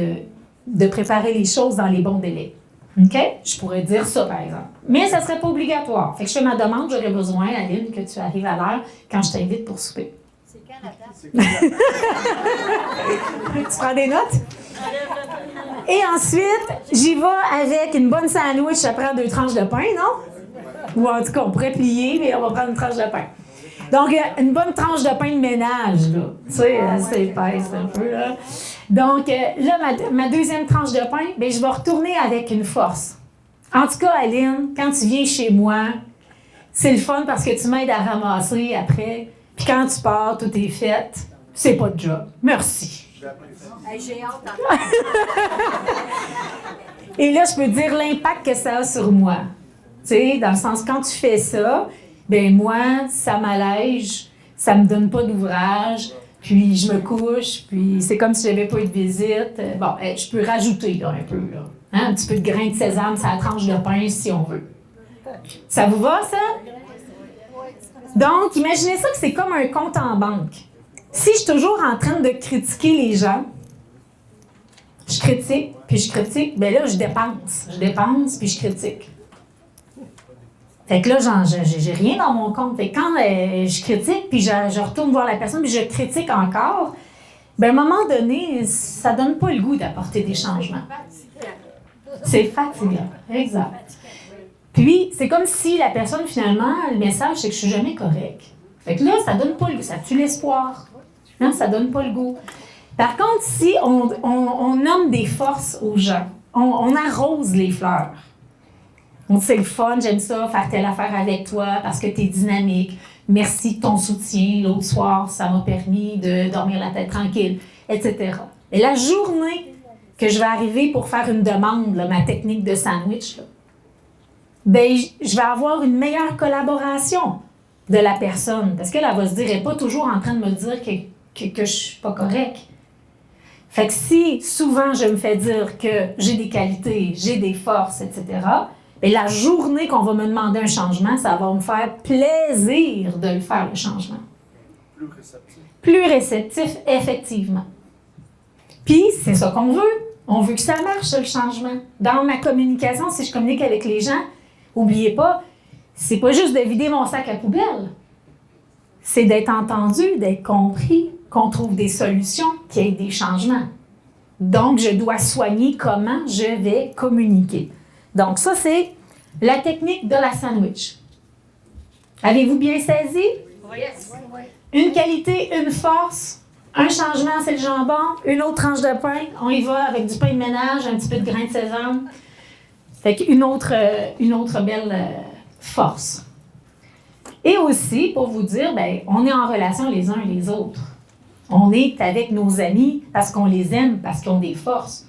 de préparer les choses dans les bons délais. OK? Je pourrais dire ça, par exemple. Mais ça ne serait pas obligatoire. Fait que je fais ma demande, j'aurais besoin, Aline, que tu arrives à l'heure quand je t'invite pour souper. C'est quand la date? Tu prends des notes? Et ensuite, j'y vais avec une bonne sandwich, ça prend 2 tranches de pain, non? Ou en tout cas, on pourrait plier, mais on va prendre une tranche de pain. Donc, une bonne tranche de pain de ménage, là. Tu sais, c'est épaisse un peu, là. Donc, là, ma deuxième tranche de pain, bien, je vais retourner avec une force. En tout cas, Aline, quand tu viens chez moi, c'est le fun parce que tu m'aides à ramasser après. Puis quand tu pars, tout est fait. C'est pas de job. Merci. Hey, j'ai hâte. Et là, je peux dire l'impact que ça a sur moi. Tu sais, dans le sens, quand tu fais ça, ben moi, ça m'allège, ça me donne pas d'ouvrage, puis je me couche, puis c'est comme si j'avais pas eu de visite. Bon, je peux rajouter là, un peu, là. Hein, un petit peu de grain de sésame sur la tranche de pain, si on veut. Ça vous va, ça? Donc, imaginez ça que c'est comme un compte en banque. Si je suis toujours en train de critiquer les gens, je critique, bien là, je dépense, puis je critique. Fait que là, j'ai rien dans mon compte. Fait que quand je critique, puis je retourne voir la personne, puis je critique encore, bien, à un moment donné, ça donne pas le goût d'apporter des changements. C'est fatigant, exact. Puis, c'est comme si la personne, finalement, le message, c'est que je suis jamais correcte. Fait que là, ça donne pas le goût, ça tue l'espoir. Non, ça donne pas le goût. Par contre, si on nomme des forces aux gens, on arrose les fleurs. On dit, c'est le fun, j'aime ça, faire telle affaire avec toi parce que tu es dynamique. Merci de ton soutien. L'autre soir, ça m'a permis de dormir la tête tranquille, etc. Et la journée que je vais arriver pour faire une demande, là, ma technique de sandwich, là, ben, je vais avoir une meilleure collaboration de la personne. Parce qu'elle va se dire, elle n'est pas toujours en train de me dire que je ne suis pas correcte. Fait que si souvent je me fais dire que j'ai des qualités, j'ai des forces, etc., bien, la journée qu'on va me demander un changement, ça va me faire plaisir de le faire, le changement. Plus réceptif. Plus réceptif, effectivement. Puis, c'est ça qu'on veut. On veut que ça marche, ça, le changement. Dans ma communication, si je communique avec les gens, n'oubliez pas, c'est pas juste de vider mon sac à poubelle. C'est d'être entendu, d'être compris, qu'on trouve des solutions, qu'il y ait des changements. Donc, je dois soigner comment je vais communiquer. Donc, ça, c'est la technique de la sandwich. Avez-vous bien saisi? Oui. Une qualité, une force, un changement, c'est le jambon, une autre tranche de pain, on y va avec du pain de ménage, un petit peu de grain de sésame. Fait qu'une autre belle force. Et aussi, pour vous dire, bien, on est en relation les uns et les autres. On est avec nos amis parce qu'on les aime, parce qu'ils ont des forces.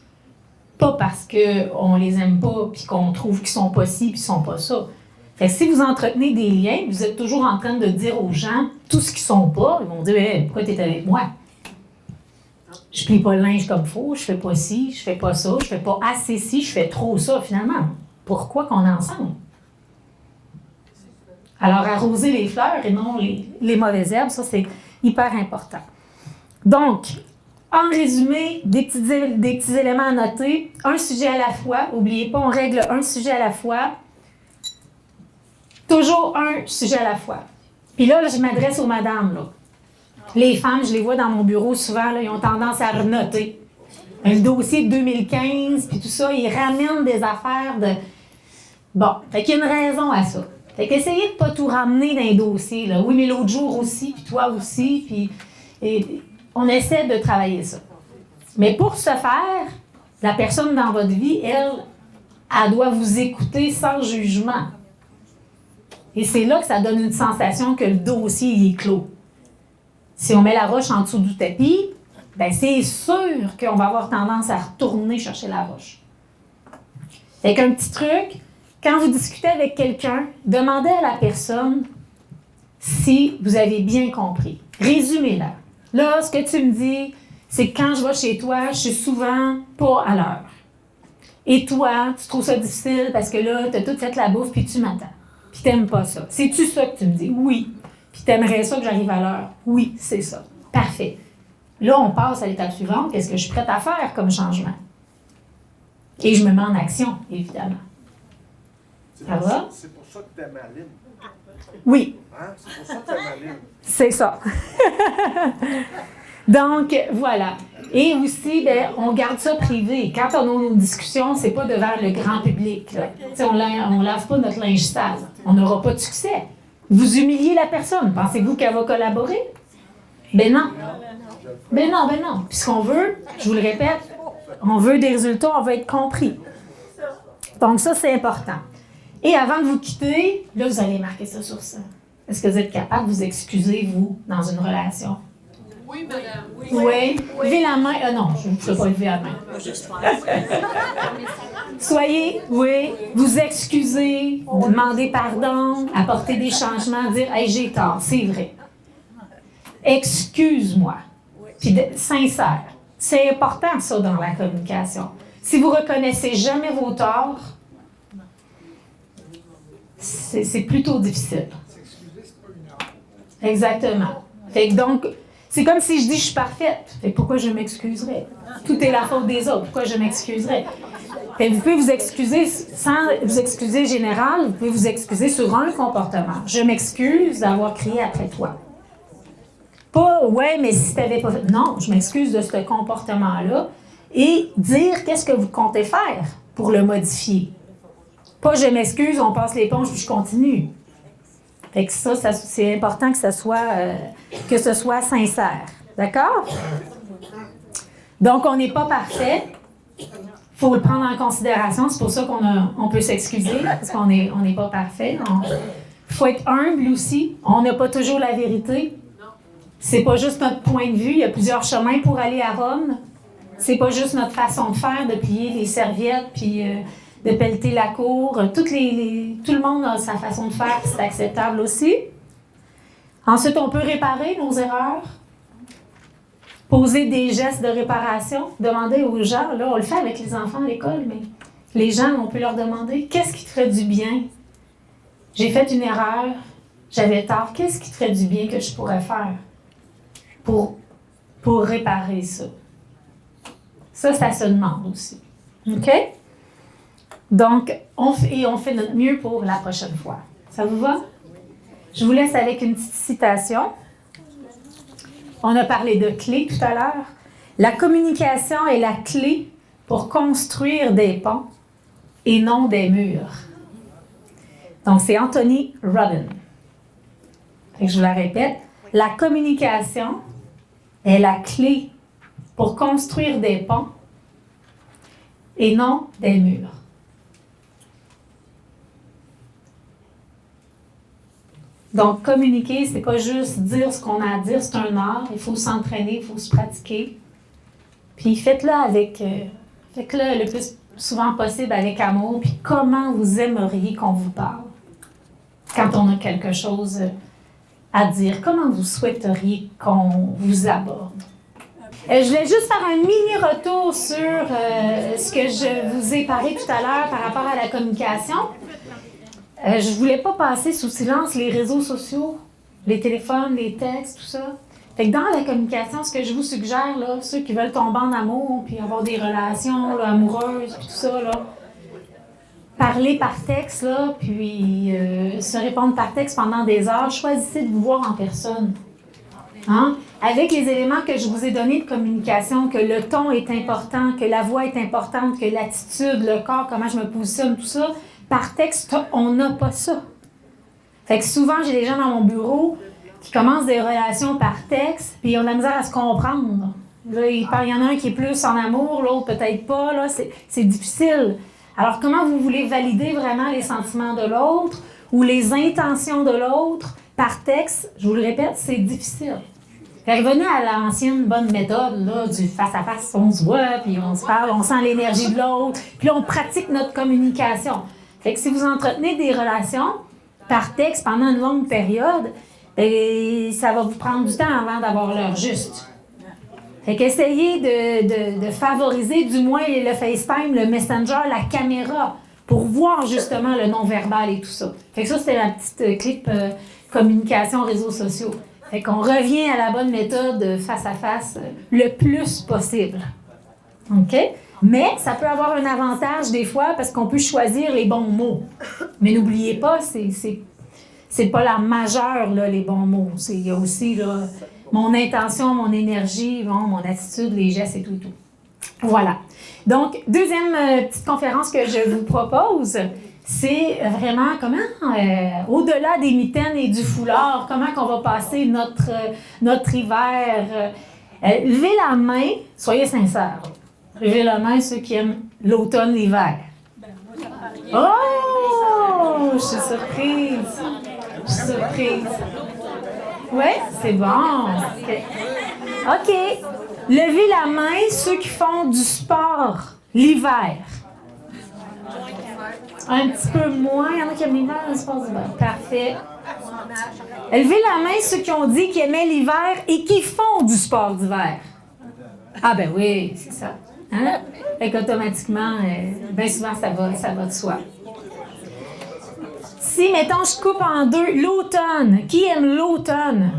Pas parce qu'on les aime pas puis qu'on trouve qu'ils sont pas ci puis qu'ils sont pas ça. Fait que si vous entretenez des liens, vous êtes toujours en train de dire aux gens tout ce qu'ils sont pas, ils vont dire hey, pourquoi tu es avec moi? Je plie pas le linge comme il faut, je fais pas ci, je fais pas ça, je fais pas assez ci, je fais trop ça finalement. Pourquoi qu'on est ensemble? Alors, arroser les fleurs et non les mauvaises herbes, ça c'est hyper important. Donc, en résumé, des petits éléments à noter. Un sujet à la fois. N'oubliez pas, on règle un sujet à la fois. Toujours un sujet à la fois. Puis là, je m'adresse aux madames. Là. Les femmes, je les vois dans mon bureau souvent, là, ils ont tendance à renoter. Un dossier de 2015, puis tout ça, ils ramènent des affaires de... Bon, fait qu'il y a une raison à ça. Fait qu'essayez de ne pas tout ramener dans les dossiers. Là. Oui, mais l'autre jour aussi, puis toi aussi, puis... Et on essaie de travailler ça. Mais pour ce faire, la personne dans votre vie, elle, elle doit vous écouter sans jugement. Et c'est là que ça donne une sensation que le dossier il est clos. Si on met la roche en dessous du tapis, ben c'est sûr qu'on va avoir tendance à retourner chercher la roche. Fait qu'un petit truc, quand vous discutez avec quelqu'un, demandez à la personne si vous avez bien compris. Résumez-la. Là, ce que tu me dis, c'est que quand je vais chez toi, je suis souvent pas à l'heure. Et toi, tu trouves ça difficile parce que là, tu as tout fait la bouffe puis tu m'attends. Puis t'aimes pas ça. C'est-tu ça que tu me dis? Oui. Puis t'aimerais ça que j'arrive à l'heure? Oui, c'est ça. Parfait. Là, on passe à l'étape suivante. Qu'est-ce que je suis prête à faire comme changement? Et je me mets en action, évidemment. Ça va? C'est pour ça que t'aimes Aline. Oui. Hein? C'est pour ça que t'aimes Aline. C'est ça. Donc, voilà. Et aussi, ben, on garde ça privé. Quand on a nos discussions, c'est pas devant le grand public. Là. On ne lave pas notre linge sale. On n'aura pas de succès. Vous humiliez la personne. Pensez-vous qu'elle va collaborer? Ben non. Ben non, ben non. Puis ce qu'on veut, je vous le répète, on veut des résultats, on veut être compris. Donc ça, c'est important. Et avant de vous quitter, là, vous allez marquer ça sur ça. Est-ce que vous êtes capable de vous excuser, vous, dans une relation? Oui, madame. Oui. Levez la main. Non, je ne ferai pas lever la main. Soyez, oui, vous excusez, demandez pardon, apporter des changements, dire « Hey, j'ai tort, c'est vrai. Excuse-moi. » Puis sincère. C'est important, ça, dans la communication. Si vous ne reconnaissez jamais vos torts, c'est plutôt difficile. S'excuser, c'est pas une erreur. Exactement. Fait que donc, c'est comme si je dis je suis parfaite. Fait que pourquoi je m'excuserais? Tout est la faute des autres. Pourquoi je m'excuserais? Fait que vous pouvez vous excuser sans vous excuser général, vous pouvez vous excuser sur un comportement. Je m'excuse d'avoir crié après toi. Pas, ouais, mais si tu n'avais pas fait. Non, je m'excuse de ce comportement-là. Et dire qu'est-ce que vous comptez faire pour le modifier. Pas je m'excuse, on passe l'éponge puis je continue. Fait que ça c'est important que ce soit sincère. D'accord? Donc, on n'est pas parfait. Il faut le prendre en considération. C'est pour ça qu'on peut s'excuser, parce qu'on n'est pas parfait. Il faut être humble aussi. On n'a pas toujours la vérité. C'est pas juste notre point de vue. Il y a plusieurs chemins pour aller à Rome. C'est pas juste notre façon de faire, de plier les serviettes, puis de pelleter la cour. Tout le monde a sa façon de faire, c'est acceptable aussi. Ensuite, on peut réparer nos erreurs. Poser des gestes de réparation. Demander aux gens, là, on le fait avec les enfants à l'école, mais les gens, on peut leur demander, qu'est-ce qui te ferait du bien? J'ai fait une erreur, j'avais tort, qu'est-ce qui te ferait du bien que je pourrais faire pour réparer ça? Ça se demande aussi. OK? Donc, on fait notre mieux pour la prochaine fois. Ça vous va? Je vous laisse avec une petite citation. On a parlé de clés tout à l'heure. La communication est la clé pour construire des ponts et non des murs. Donc, c'est Anthony Robbins. Fait que je vous la répète. La communication est la clé pour construire des ponts et non des murs. Donc, communiquer, c'est pas juste dire ce qu'on a à dire, c'est un art. Il faut s'entraîner, il faut se pratiquer. Puis faites-le faites-le le plus souvent possible avec amour. Puis comment vous aimeriez qu'on vous parle quand on a quelque chose à dire? Comment vous souhaiteriez qu'on vous aborde? Je voulais juste faire un mini retour sur ce que je vous ai parlé tout à l'heure par rapport à la communication. Je ne voulais pas passer sous silence les réseaux sociaux, les téléphones, les textes, tout ça. Fait que dans la communication, ce que je vous suggère, là, ceux qui veulent tomber en amour, puis avoir des relations là, amoureuses, puis tout ça, là, parler par texte, là, puis se répondre par texte pendant des heures, choisissez de vous voir en personne. Hein? Avec les éléments que je vous ai donnés de communication, que le ton est important, que la voix est importante, que l'attitude, le corps, comment je me positionne, tout ça, par texte, on n'a pas ça. Fait que souvent, j'ai des gens dans mon bureau qui commencent des relations par texte, puis ils ont de la misère à se comprendre. Là, il y en a un qui est plus en amour, l'autre peut-être pas. Là, c'est difficile. Alors, comment vous voulez valider vraiment les sentiments de l'autre ou les intentions de l'autre par texte? Je vous le répète, c'est difficile. Revenez à l'ancienne bonne méthode là, du face-à-face, on se voit, puis on se parle, on sent l'énergie de l'autre, puis on pratique notre communication. Fait que si vous entretenez des relations par texte pendant une longue période, ça va vous prendre du temps avant d'avoir l'heure juste. Fait qu'essayez de favoriser du moins le FaceTime, le Messenger, la caméra, pour voir justement le non-verbal et tout ça. Fait que ça, c'était la petite clip communication réseaux sociaux. Fait qu'on revient à la bonne méthode face-à-face le plus possible. OK? Mais ça peut avoir un avantage des fois parce qu'on peut choisir les bons mots. Mais n'oubliez pas, c'est pas la majeure, là, les bons mots. Il y a aussi là, mon intention, mon énergie, mon attitude, les gestes et tout. Voilà. Donc, deuxième petite conférence que je vous propose, c'est vraiment comment, au-delà des mitaines et du foulard, comment qu'on va passer notre hiver. Levez la main, soyez sincères. Levez la main ceux qui aiment l'automne, l'hiver. Oh! Je suis surprise. Oui, c'est bon. OK. Levez la main ceux qui font du sport l'hiver. Un petit peu moins. Il y en a qui aiment l'hiver, le sport d'hiver. Parfait. Levez la main ceux qui ont dit qu'ils aimaient l'hiver et qui font du sport d'hiver. Ah ben oui, c'est ça. Hein? Fait qu'automatiquement, bien souvent, ça va de soi. Si, mettons, je coupe en deux, l'automne. Qui aime l'automne?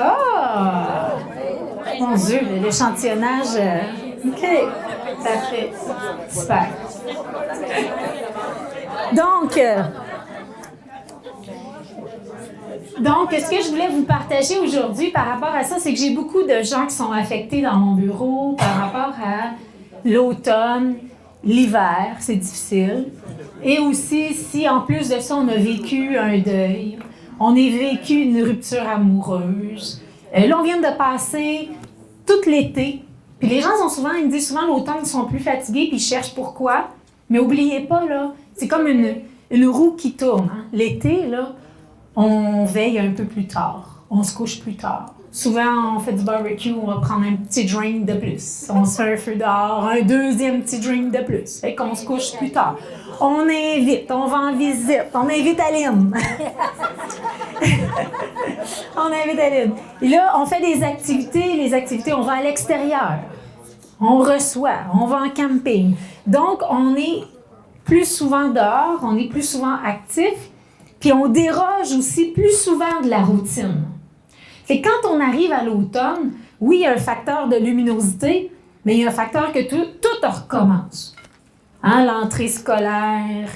Ah! Mon Dieu, l'échantillonnage. OK. Parfait. Super. Donc, ce que je voulais vous partager aujourd'hui par rapport à ça, c'est que j'ai beaucoup de gens qui sont affectés dans mon bureau par rapport à l'automne, l'hiver, c'est difficile. Et aussi, si en plus de ça, on a vécu un deuil, on a vécu une rupture amoureuse. Là, on vient de passer tout l'été. Puis les gens ils me disent souvent l'automne, ils sont plus fatigués, puis ils cherchent pourquoi. Mais n'oubliez pas, là, c'est comme une roue qui tourne. Hein. L'été, là, on veille un peu plus tard. On se couche plus tard. Souvent, on fait du barbecue, on va prendre un petit drink de plus. On se fait un feu dehors, un deuxième petit drink de plus. Fait qu'on se couche plus tard. On invite, on va en visite, on invite Aline. On invite Aline. Et là, on fait des activités. Les activités, on va à l'extérieur. On reçoit, on va en camping. Donc, on est plus souvent dehors, on est plus souvent actif, puis on déroge aussi plus souvent de la routine. C'est quand on arrive à l'automne, oui, il y a un facteur de luminosité, mais il y a un facteur que tout recommence. Hein, l'entrée scolaire,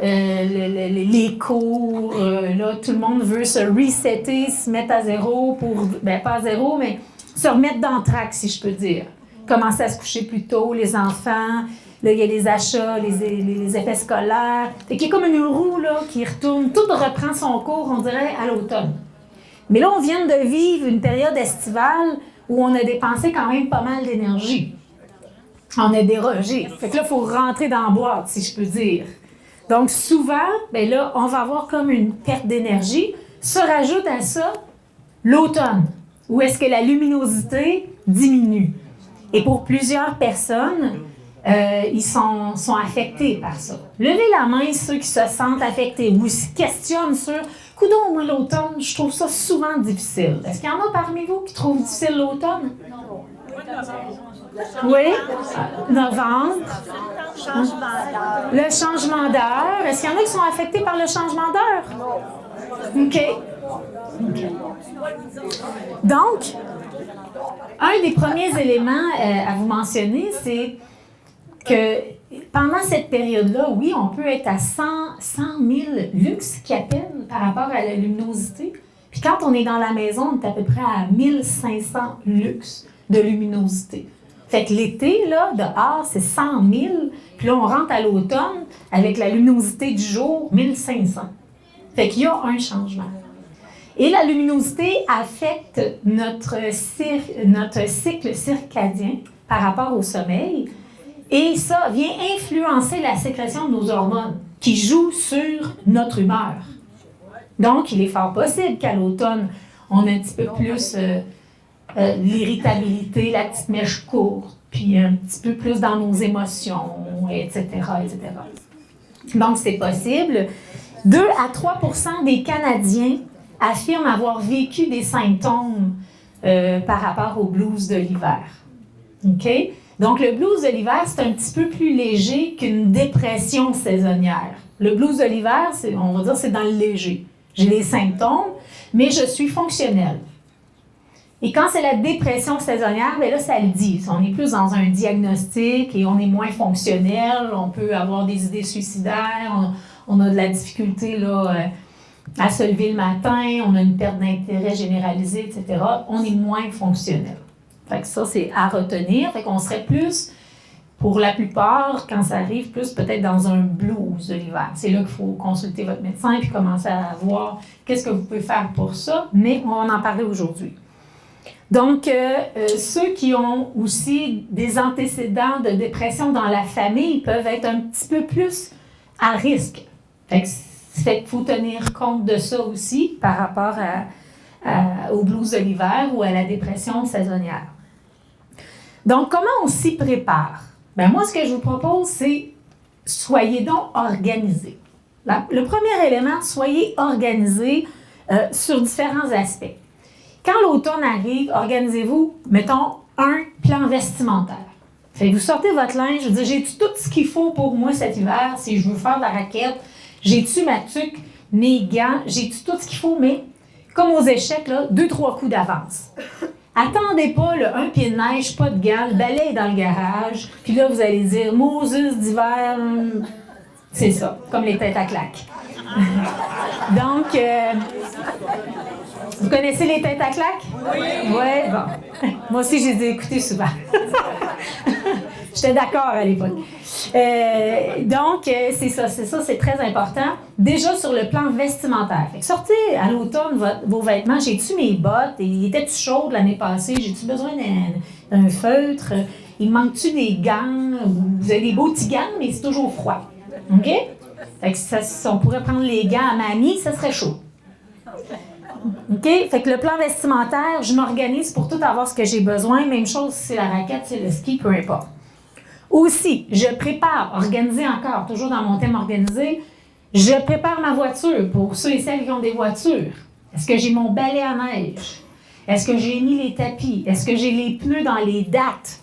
les cours, là, tout le monde veut se resetter, se mettre à zéro pour, pas à zéro, mais se remettre dans le track, si je peux dire. Commencer à se coucher plus tôt, les enfants, là, il y a les achats, les effets scolaires. Fait qu'il y a comme une roue là, qui retourne, tout reprend son cours, on dirait, à l'automne. Mais là, on vient de vivre une période estivale où on a dépensé quand même pas mal d'énergie. On a dérogé. Fait que là, il faut rentrer dans la boîte, si je peux dire. Donc, souvent, bien là, on va avoir comme une perte d'énergie. Se rajoute à ça l'automne, où est-ce que la luminosité diminue. Et pour plusieurs personnes, ils sont affectés par ça. Levez la main ceux qui se sentent affectés ou se questionnent sur « Coudonc, moi, l'automne, je trouve ça souvent difficile. » Est-ce qu'il y en a parmi vous qui trouvent difficile l'automne? Oui? Novembre. Le changement d'heure. Est-ce qu'il y en a qui sont affectés par le changement d'heure? OK. Donc, un des premiers éléments à vous mentionner, c'est que pendant cette période-là, oui, on peut être à 100 000 lux qui appellent par rapport à la luminosité. Puis quand on est dans la maison, on est à peu près à 1500 lux de luminosité. Fait que l'été, là, dehors, c'est 100 000. Puis là, on rentre à l'automne avec la luminosité du jour, 1500. Fait qu'il y a un changement. Et la luminosité affecte notre cycle circadien par rapport au sommeil. Et ça vient influencer la sécrétion de nos hormones qui jouent sur notre humeur. Donc, il est fort possible qu'à l'automne, on ait un petit peu plus l'irritabilité, la petite mèche courte, puis un petit peu plus dans nos émotions, etc., etc. Donc, c'est possible. 2 à 3 % des Canadiens affirment avoir vécu des symptômes par rapport au blues de l'hiver. OK? Donc, le blues de l'hiver, c'est un petit peu plus léger qu'une dépression saisonnière. Le blues de l'hiver, on va dire, c'est dans le léger. J'ai les symptômes, mais je suis fonctionnelle. Et quand c'est la dépression saisonnière, bien là, ça le dit. On est plus dans un diagnostic et on est moins fonctionnel. On peut avoir des idées suicidaires. On a de la difficulté là, à se lever le matin. On a une perte d'intérêt généralisée, etc. On est moins fonctionnel. Fait que ça, c'est à retenir. Fait qu'on serait plus, pour la plupart, quand ça arrive, plus peut-être dans un blues de l'hiver. C'est là qu'il faut consulter votre médecin puis commencer à voir qu'est-ce que vous pouvez faire pour ça. Mais on va en parler aujourd'hui. Donc, ceux qui ont aussi des antécédents de dépression dans la famille peuvent être un petit peu plus à risque. Fait qu'il faut tenir compte de ça aussi par rapport au blues de l'hiver ou à la dépression saisonnière. Donc, comment on s'y prépare? Bien, moi, ce que je vous propose, c'est soyez donc organisés. Le premier élément, soyez organisés sur différents aspects. Quand l'automne arrive, organisez-vous, mettons, un plan vestimentaire. Fait que vous sortez votre linge, je veux dire, j'ai-tu tout ce qu'il faut pour moi cet hiver, si je veux faire de la raquette, j'ai-tu ma tuque, mes gants, j'ai-tu tout ce qu'il faut, mais comme aux échecs, là, 2-3 coups d'avance. Attendez pas le un pied de neige, pas de gants, le balai est dans le garage, puis là, vous allez dire, Moses d'hiver, c'est ça, comme les têtes à claques. Donc, vous connaissez les têtes à claques? Oui. Bon. Moi aussi, je les ai écoutées souvent. J'étais d'accord à l'époque. Donc, c'est ça, c'est très important. Déjà sur le plan vestimentaire. Fait que sortez à l'automne vos vêtements. J'ai-tu mes bottes? Étaient-tu chaudes l'année passée? J'ai-tu besoin d'un feutre? Il manque-tu des gants? Vous avez des beaux petits gants, mais c'est toujours froid. OK? Fait que si on pourrait prendre les gants à mamie, ça serait chaud. OK? Fait que le plan vestimentaire, je m'organise pour tout avoir ce que j'ai besoin. Même chose si c'est la raquette, c'est le ski, peu importe. Aussi, je prépare, organiser encore, toujours dans mon thème organisé, je prépare ma voiture pour ceux et celles qui ont des voitures. Est-ce que j'ai mon balai à neige? Est-ce que j'ai mis les tapis? Est-ce que j'ai les pneus dans les dates?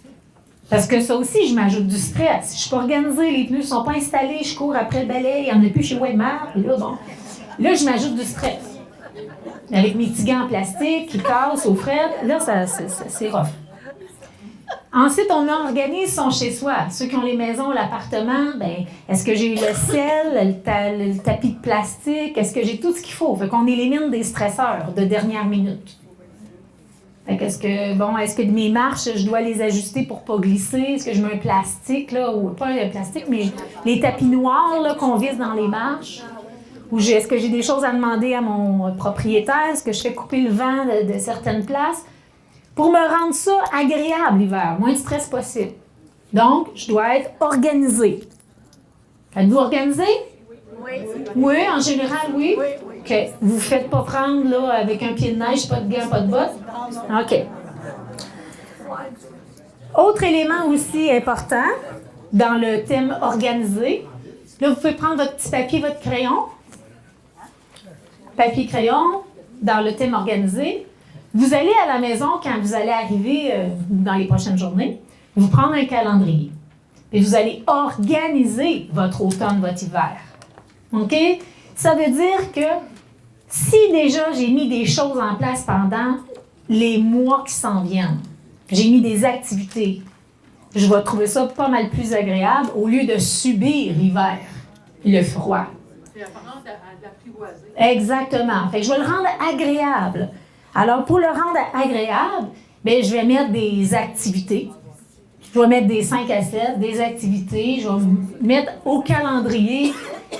Parce que ça aussi, je m'ajoute du stress. Je suis pas organisée, les pneus ne sont pas installés, je cours après le balai, il n'y en a plus chez Weimar, et là, bon. Là, je m'ajoute du stress. Avec mes petits gants en plastique qui cassent au fret, là, c'est rough. Ensuite, on organise son chez-soi. Ceux qui ont les maisons, l'appartement, ben, est-ce que j'ai le sel, le tapis de plastique? Est-ce que j'ai tout ce qu'il faut? Fait qu'on élimine des stresseurs de dernière minute. Fait que est-ce que mes marches, je dois les ajuster pour pas glisser? Est-ce que je mets un plastique, là, ou pas un plastique, mais les tapis noirs là, qu'on visse dans les marches? Ou est-ce que j'ai des choses à demander à mon propriétaire? Est-ce que je fais couper le vent de certaines places? Pour me rendre ça agréable l'hiver, moins de stress possible. Donc, je dois être organisée. Êtes-vous organisé? Oui. Oui, en général, oui? OK. Vous ne faites pas prendre là, avec un pied de neige, pas de gants, pas de bottes? OK. Autre élément aussi important dans le thème organisé, là, vous pouvez prendre votre petit papier, votre crayon. Papier-crayon, dans le thème organisé. Vous allez à la maison, quand vous allez arriver dans les prochaines journées, vous prendre un calendrier. Et vous allez organiser votre automne, votre hiver. OK? Ça veut dire que si déjà j'ai mis des choses en place pendant les mois qui s'en viennent, j'ai mis des activités, je vais trouver ça pas mal plus agréable au lieu de subir l'hiver, le froid. C'est apparent à l'apprivoiser. Exactement. Fait que je vais le rendre agréable. Alors, pour le rendre agréable, bien, je vais mettre des activités. Je vais mettre des 5 à 7, des activités. Je vais mettre au calendrier.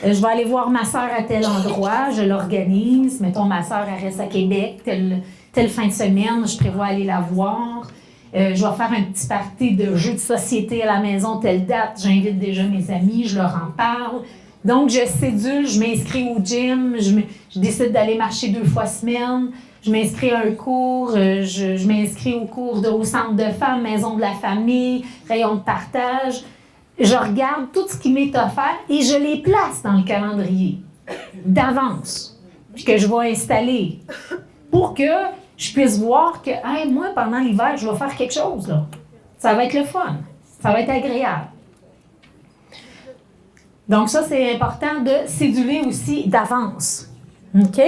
Je vais aller voir ma sœur à tel endroit. Je l'organise. Mettons, ma sœur, elle reste à Québec. Telle fin de semaine, je prévois aller la voir. Je vais faire un petit party de jeux de société à la maison, telle date. J'invite déjà mes amis, je leur en parle. Donc, je cédule, je m'inscris au gym, je décide d'aller marcher 2 fois semaine, je m'inscris à un cours, je m'inscris au cours au centre de femmes, maison de la famille, rayon de partage. Je regarde tout ce qui m'est offert et je les place dans le calendrier d'avance, puis que je vais installer pour que je puisse voir que, hey, moi, pendant l'hiver, je vais faire quelque chose, là. Ça va être le fun. Ça va être agréable. Donc, ça, c'est important de céduler aussi d'avance. OK?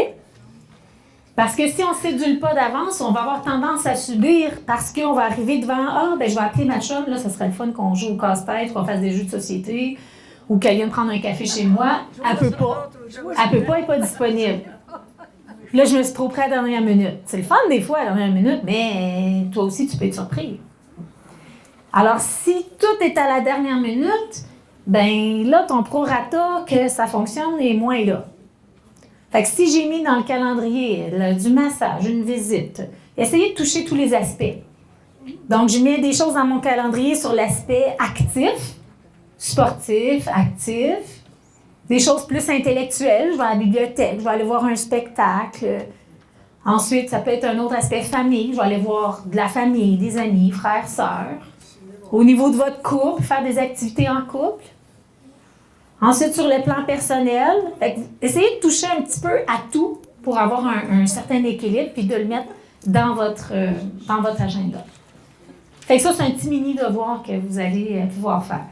Parce que si on ne cédule pas d'avance, on va avoir tendance à subir parce qu'on va arriver devant, je vais appeler ma chum, là, ça serait le fun qu'on joue au casse-tête, qu'on fasse des jeux de société, ou qu'elle vienne prendre un café chez moi. Elle peut pas. Elle peut pas, elle n'est pas disponible. Là, je me suis trop près à la dernière minute. C'est le fun des fois à la dernière minute, mais toi aussi, tu peux être surpris. Alors, si tout est à la dernière minute, ben là, ton prorata, que ça fonctionne, est moins là. Fait que si j'ai mis dans le calendrier du massage, une visite, essayez de toucher tous les aspects. Donc, je mets des choses dans mon calendrier sur l'aspect actif, sportif, actif, des choses plus intellectuelles. Je vais à la bibliothèque, je vais aller voir un spectacle. Ensuite, ça peut être un autre aspect famille. Je vais aller voir de la famille, des amis, frères, sœurs. Au niveau de votre couple, faire des activités en couple. Ensuite, sur le plan personnel, essayez de toucher un petit peu à tout pour avoir un certain équilibre puis de le mettre dans votre agenda. Fait que ça, c'est un petit mini devoir que vous allez pouvoir faire.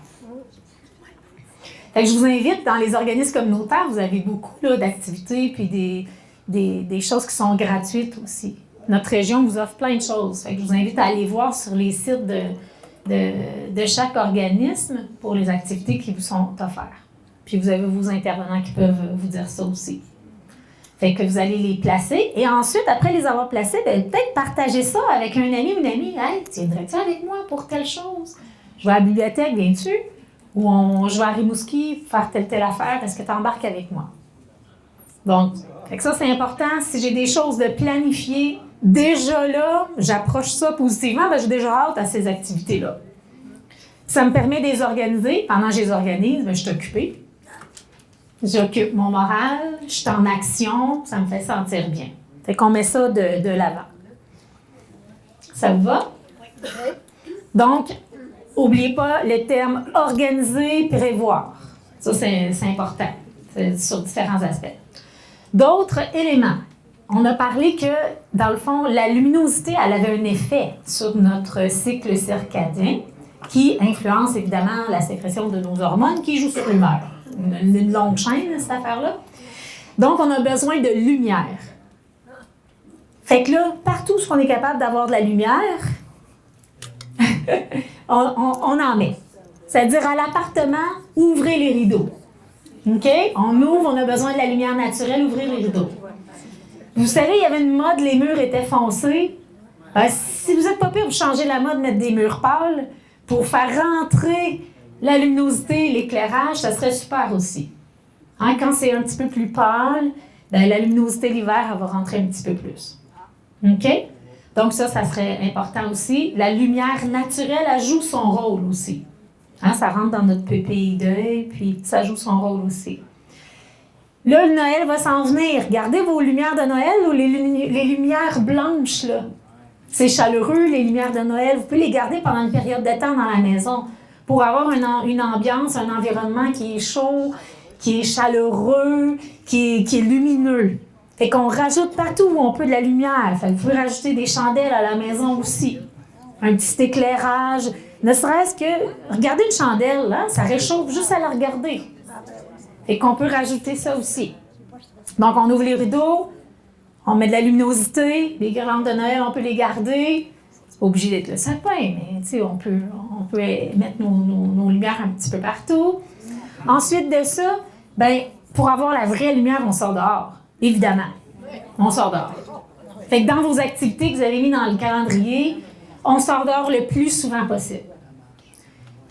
Fait que je vous invite, dans les organismes communautaires, vous avez beaucoup là, d'activités puis des choses qui sont gratuites aussi. Notre région vous offre plein de choses. Fait que je vous invite à aller voir sur les sites de chaque organisme pour les activités qui vous sont offertes. Puis vous avez vos intervenants qui peuvent vous dire ça aussi. Fait que vous allez les placer. Et ensuite, après les avoir placés, peut-être partager ça avec un ami ou une amie. « Hey, tiendrais-tu avec moi pour telle chose? Je vais à la bibliothèque, viens-tu? Ou je vais à Rimouski faire telle affaire. Est-ce que tu embarques avec moi? » Donc, fait que ça, c'est important. Si j'ai des choses de planifier, déjà là, j'approche ça positivement, j'ai déjà hâte à ces activités-là. Ça me permet de les organiser. Pendant que je les organise, je suis occupée. J'occupe mon moral, je suis en action, ça me fait sentir bien. Fait qu'on met ça de l'avant. Ça vous va? Oui. Donc, n'oubliez pas le terme organiser, prévoir. Ça, c'est important. C'est sur différents aspects. D'autres éléments. On a parlé que, dans le fond, la luminosité, elle avait un effet sur notre cycle circadien qui influence évidemment la sécrétion de nos hormones qui jouent sur l'humeur. Une longue chaîne, cette affaire-là. Donc, on a besoin de lumière. Fait que là, partout où on est capable d'avoir de la lumière, on en met. C'est-à-dire, à l'appartement, ouvrez les rideaux. OK? On ouvre, on a besoin de la lumière naturelle, ouvrez les rideaux. Vous savez, il y avait une mode, les murs étaient foncés. Si vous n'êtes pas pire, vous changez la mode, mettre des murs pâles pour faire rentrer la luminosité, l'éclairage, ça serait super aussi. Hein, quand c'est un petit peu plus pâle, la luminosité l'hiver, elle va rentrer un petit peu plus. OK? Donc ça serait important aussi. La lumière naturelle, elle joue son rôle aussi. Hein, ça rentre dans notre pupille d'œil, puis ça joue son rôle aussi. Là, le Noël va s'en venir. Regardez vos lumières de Noël ou les lumières blanches, là. C'est chaleureux, les lumières de Noël. Vous pouvez les garder pendant une période de temps dans la maison pour avoir une ambiance, un environnement qui est chaud, qui est chaleureux, qui est lumineux. Fait qu'on rajoute partout où on peut de la lumière. Fait que vous pouvez rajouter des chandelles à la maison aussi. Un petit éclairage. Ne serait-ce que, regardez une chandelle, là, ça réchauffe juste à la regarder. Fait qu'on peut rajouter ça aussi. Donc, on ouvre les rideaux, on met de la luminosité, les guirlandes de Noël, on peut les garder. C'est pas obligé d'être le sapin, mais on peut mettre nos lumières un petit peu partout. Ensuite de ça, pour avoir la vraie lumière, on sort dehors. Évidemment. On sort dehors. Fait que dans vos activités que vous avez mis dans le calendrier, on sort dehors le plus souvent possible.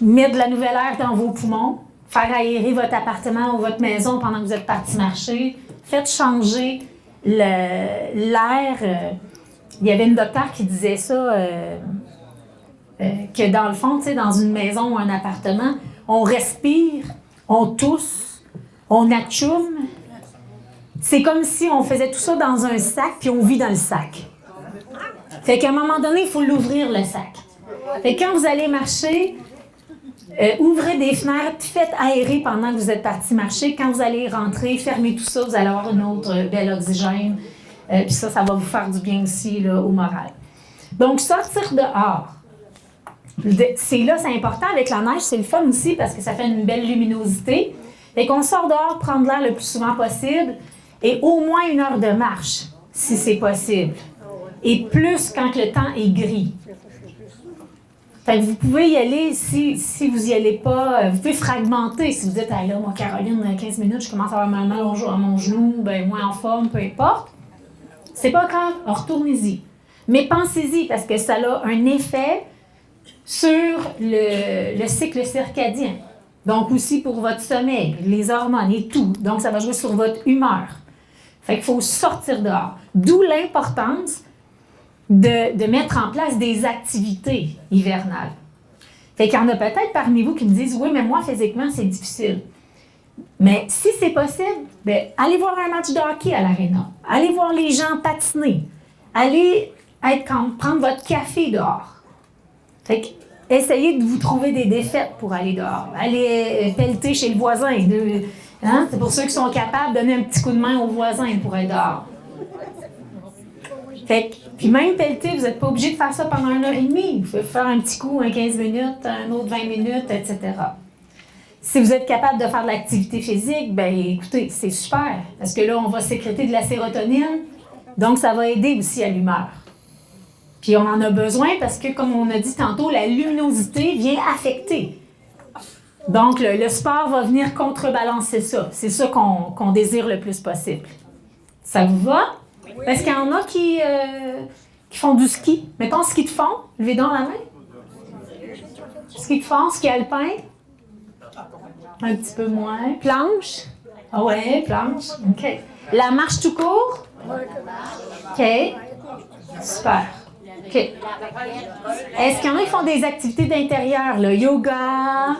Mettre de la nouvelle air dans vos poumons, faire aérer votre appartement ou votre maison pendant que vous êtes parti marcher. Faites changer l'air. Il y avait une docteure qui disait ça, que dans le fond, tu sais, dans une maison ou un appartement, on respire, on tousse, on atchoume. C'est comme si on faisait tout ça dans un sac puis on vit dans le sac. Fait qu'à un moment donné, il faut l'ouvrir, le sac. Fait que quand vous allez marcher, ouvrez des fenêtres, faites aérer pendant que vous êtes parti marcher. Quand vous allez rentrer, fermez tout ça, vous allez avoir une autre belle oxygène. Puis ça va vous faire du bien aussi là, au moral. Donc, sortir dehors. C'est important avec la neige, c'est le fun aussi parce que ça fait une belle luminosité. Fait qu'on sort dehors, prendre l'air le plus souvent possible et au moins 1 heure de marche, si c'est possible. Et plus quand le temps est gris. Fait que vous pouvez y aller, si vous n'y allez pas, vous pouvez fragmenter. Si vous dites, ah là, moi, Caroline, 15 minutes, je commence à avoir mal à mon genou, ben moins en forme, peu importe. C'est pas grave, retournez-y. Mais pensez-y, parce que ça a un effet sur le cycle circadien. Donc aussi pour votre sommeil, les hormones et tout. Donc ça va jouer sur votre humeur. Fait qu'il faut sortir dehors. D'où l'importance de mettre en place des activités hivernales. Fait qu'il y en a peut-être parmi vous qui me disent « Oui, mais moi, physiquement, c'est difficile. » Mais si c'est possible, bien, allez voir un match de hockey à l'aréna. Allez voir les gens patiner. Allez prendre votre café dehors. Fait que, essayez de vous trouver des défaites pour aller dehors. Allez pelleter chez le voisin. C'est pour ceux qui sont capables de donner un petit coup de main au voisin pour être dehors. Fait que, puis même pelleter, vous n'êtes pas obligé de faire ça pendant 1h30. Vous pouvez faire un petit coup, 15 minutes, un autre 20 minutes, etc. Si vous êtes capable de faire de l'activité physique, bien écoutez, c'est super. Parce que là, on va sécréter de la sérotonine. Donc, ça va aider aussi à l'humeur. Puis on en a besoin parce que, comme on a dit tantôt, la luminosité vient affecter. Donc, le sport va venir contrebalancer ça. C'est ça qu'on désire le plus possible. Ça vous va? Parce qu'il y en a qui font du ski. Mettons, ski de fond, levez donc la main. Ski de fond, ski alpin. Un petit peu moins. Planche. Ah ouais, planche. OK. La marche tout court. OK. Super. OK. Est-ce qu'il y en a qui font des activités d'intérieur, le yoga,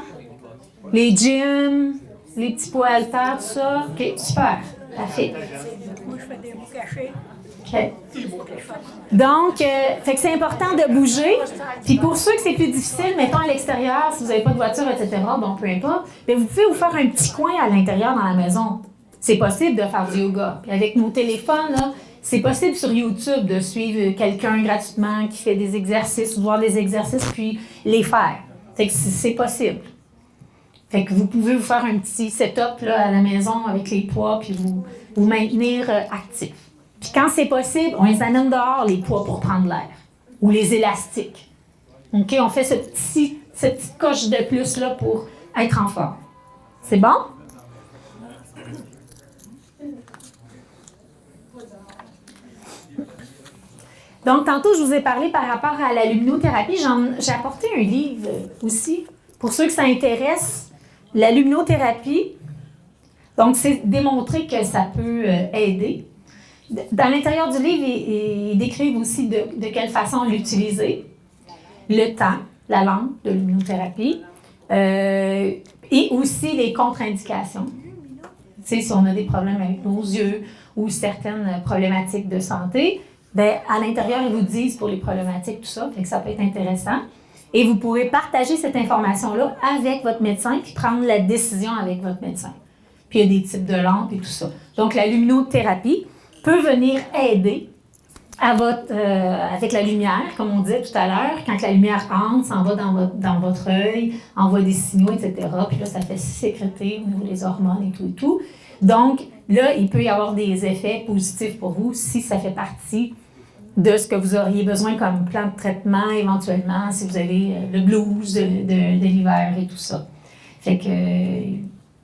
les gyms, les petits poids haltères, tout ça? OK, super. Parfait. Moi, je fais des mots cachés. OK. Donc, fait que c'est important de bouger. Puis pour ceux que c'est plus difficile, mettons à l'extérieur, si vous n'avez pas de voiture, etc., bon, peu importe, mais vous pouvez vous faire un petit coin à l'intérieur dans la maison. C'est possible de faire du yoga. Puis avec nos téléphones, là, c'est possible sur YouTube de suivre quelqu'un gratuitement qui fait des exercices, voir des exercices, puis les faire. Fait que c'est possible. Fait que vous pouvez vous faire un petit setup là, à la maison avec les poids, puis vous maintenir actif. Puis quand c'est possible, on les amène dehors, les poids, pour prendre l'air. Ou les élastiques. OK? On fait cette petite coche de plus là pour être en forme. C'est bon? Donc, tantôt, je vous ai parlé par rapport à la luminothérapie. J'ai apporté un livre aussi. Pour ceux que ça intéresse, la luminothérapie. Donc, c'est démontré que ça peut aider. Dans l'intérieur du livre, ils décrivent aussi de quelle façon l'utiliser, le temps, la lampe de luminothérapie, et aussi les contre-indications. Tu sais, si on a des problèmes avec nos yeux ou certaines problématiques de santé, bien, à l'intérieur, ils vous disent pour les problématiques, tout ça, fait que ça peut être intéressant. Et vous pourrez partager cette information-là avec votre médecin puis prendre la décision avec votre médecin. Puis il y a des types de lampes et tout ça. Donc, la luminothérapie peut venir aider avec la lumière, comme on disait tout à l'heure. Quand la lumière entre, s'en va dans votre œil, envoie des signaux, etc. Puis là, ça fait sécréter au niveau des hormones et tout et tout. Donc, là, il peut y avoir des effets positifs pour vous si ça fait partie de ce que vous auriez besoin comme plan de traitement, éventuellement, si vous avez le blues de l'hiver et tout ça. Fait que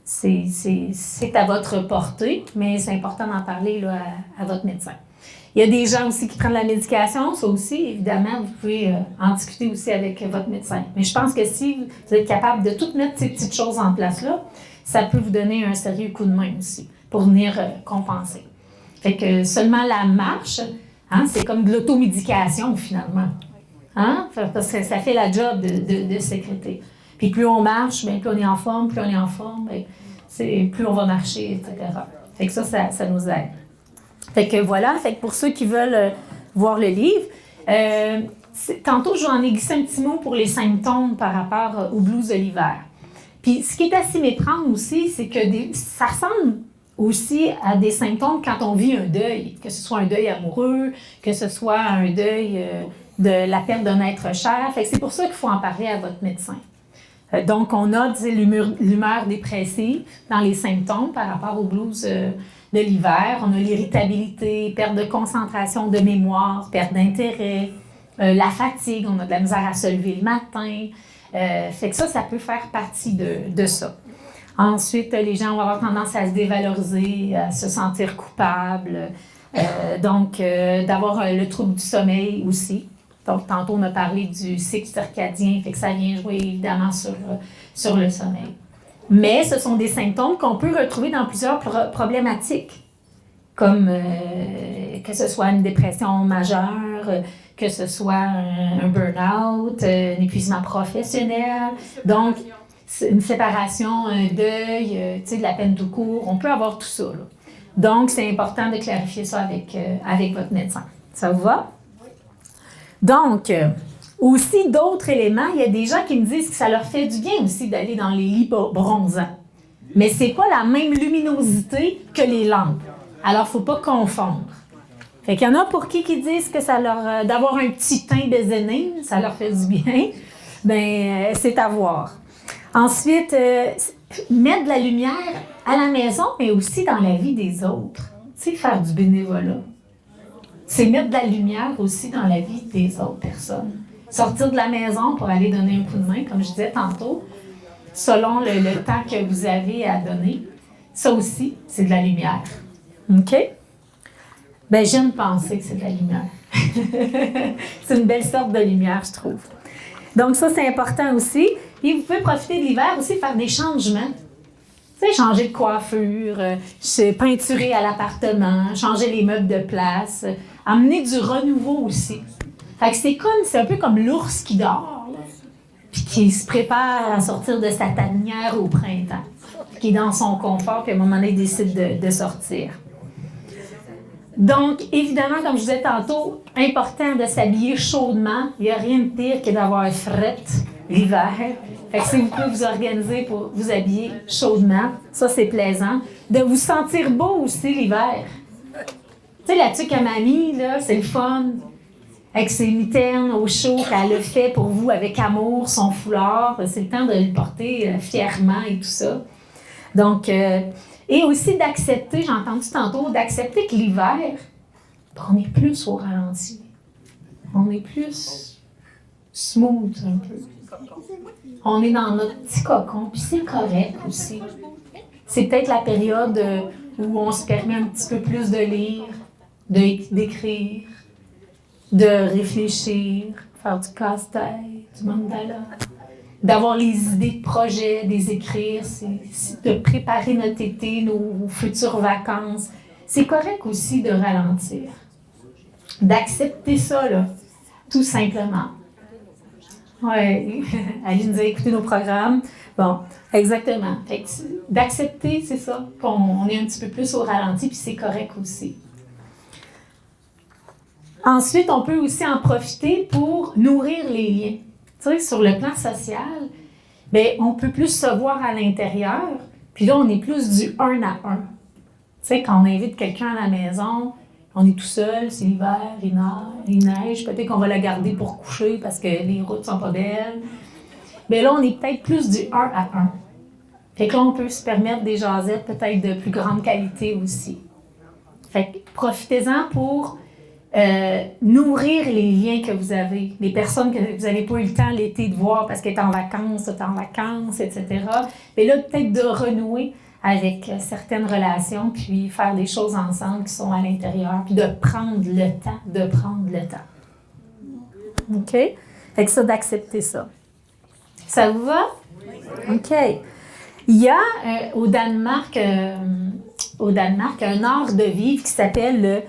c'est à votre portée, mais c'est important d'en parler là, à votre médecin. Il y a des gens aussi qui prennent la médication, ça aussi, évidemment, vous pouvez en discuter aussi avec votre médecin. Mais je pense que si vous êtes capable de toutes mettre ces petites choses en place là, ça peut vous donner un sérieux coup de main aussi pour venir compenser. Fait que seulement la marche, hein, c'est comme de l'automédication finalement. Hein? Parce que ça fait la job de sécréter. Puis plus on marche, bien, plus on est en forme, plus bien, plus on va marcher, etc. Fait que ça nous aide. Fait que voilà, fait que pour ceux qui veulent voir le livre, tantôt j'en ai glissé un petit mot pour les symptômes par rapport au blues de l'hiver. Puis ce qui est à s'y méprendre aussi, c'est que ça ressemble aussi à des symptômes quand on vit un deuil, que ce soit un deuil amoureux, que ce soit un deuil de la perte d'un être cher. Fait que c'est pour ça qu'il faut en parler à votre médecin. Donc, on a l'humeur dépressive dans les symptômes par rapport au blues de l'hiver. On a l'irritabilité, perte de concentration, de mémoire, perte d'intérêt, la fatigue, on a de la misère à se lever le matin. Fait que ça peut faire partie de ça. Ensuite, les gens vont avoir tendance à se dévaloriser, à se sentir coupables. D'avoir le trouble du sommeil aussi. Donc, tantôt, on a parlé du cycle circadien, fait que ça vient jouer évidemment sur le sommeil. Mais ce sont des symptômes qu'on peut retrouver dans plusieurs problématiques, comme que ce soit une dépression majeure, que ce soit un burn-out, un épuisement professionnel. Donc, une séparation, un deuil, de la peine tout court, on peut avoir tout ça, là. Donc, c'est important de clarifier ça avec votre médecin. Ça vous va? Donc, aussi d'autres éléments, il y a des gens qui me disent que ça leur fait du bien aussi d'aller dans les lits bronzants. Mais c'est pas la même luminosité que les lampes. Alors, il ne faut pas confondre. Fait qu'il y en a pour qui disent que ça leur d'avoir un petit teint bézéné, ça leur fait du bien. Bien, c'est à voir. Ensuite, mettre de la lumière à la maison, mais aussi dans la vie des autres. Tu sais, faire du bénévolat. C'est mettre de la lumière aussi dans la vie des autres personnes. Sortir de la maison pour aller donner un coup de main, comme je disais tantôt, selon le temps que vous avez à donner. Ça aussi, c'est de la lumière. OK? Bien, j'aime penser que c'est de la lumière. C'est une belle sorte de lumière, je trouve. Donc ça, c'est important aussi. Et vous pouvez profiter de l'hiver aussi, faire des changements. Tu sais, changer de coiffure, peinturer à l'appartement, changer les meubles de place, amener du renouveau aussi. Fait que c'est un peu comme l'ours qui dort, là, puis qui se prépare à sortir de sa tanière au printemps, qui est dans son confort, puis à un moment donné, il décide de sortir. Donc, évidemment, comme je disais tantôt, important de s'habiller chaudement. Il n'y a rien de pire que d'avoir frette l'hiver. Fait que si vous pouvez vous organiser pour vous habiller chaudement, ça, c'est plaisant. De vous sentir beau aussi l'hiver. Tu sais, la tuque à mamie, là, c'est le fun. Avec ses mitaines au chaud qu'elle a fait pour vous avec amour, son foulard. C'est le temps de le porter fièrement et tout ça. Donc, et aussi d'accepter, j'ai entendu tantôt, d'accepter que l'hiver, on est plus au ralenti. On est plus smooth un peu. On est dans notre petit cocon, puis c'est correct aussi. C'est peut-être la période où on se permet un petit peu plus de lire, d'écrire, de réfléchir, faire du casse-tête, du mandala, d'avoir les idées de projets, des écrire, de préparer notre été, nos futures vacances. C'est correct aussi de ralentir, d'accepter ça, là, tout simplement. Oui, Aline nous a écouté nos programmes. Bon, exactement. Fait que d'accepter, c'est ça, qu'on est un petit peu plus au ralenti, puis c'est correct aussi. Ensuite, on peut aussi en profiter pour nourrir les liens. Tu sais, sur le plan social, bien, on peut plus se voir à l'intérieur, puis là, on est plus du 1 à 1. Tu sais, quand on invite quelqu'un à la maison, on est tout seul, c'est l'hiver, il neige, peut-être qu'on va la garder pour coucher parce que les routes sont pas belles. Mais là, on est peut-être plus du 1 à 1. Fait que là, on peut se permettre des jasettes peut-être de plus grande qualité aussi. Fait que profitez-en pour nourrir les liens que vous avez, les personnes que vous n'avez pas eu le temps l'été de voir parce qu'elles sont en vacances, etc. Mais là, peut-être de renouer avec certaines relations, puis faire des choses ensemble qui sont à l'intérieur, puis de prendre le temps. OK? Fait que ça, d'accepter ça. Ça vous va? OK. Il y a au Danemark un art de vivre qui s'appelle le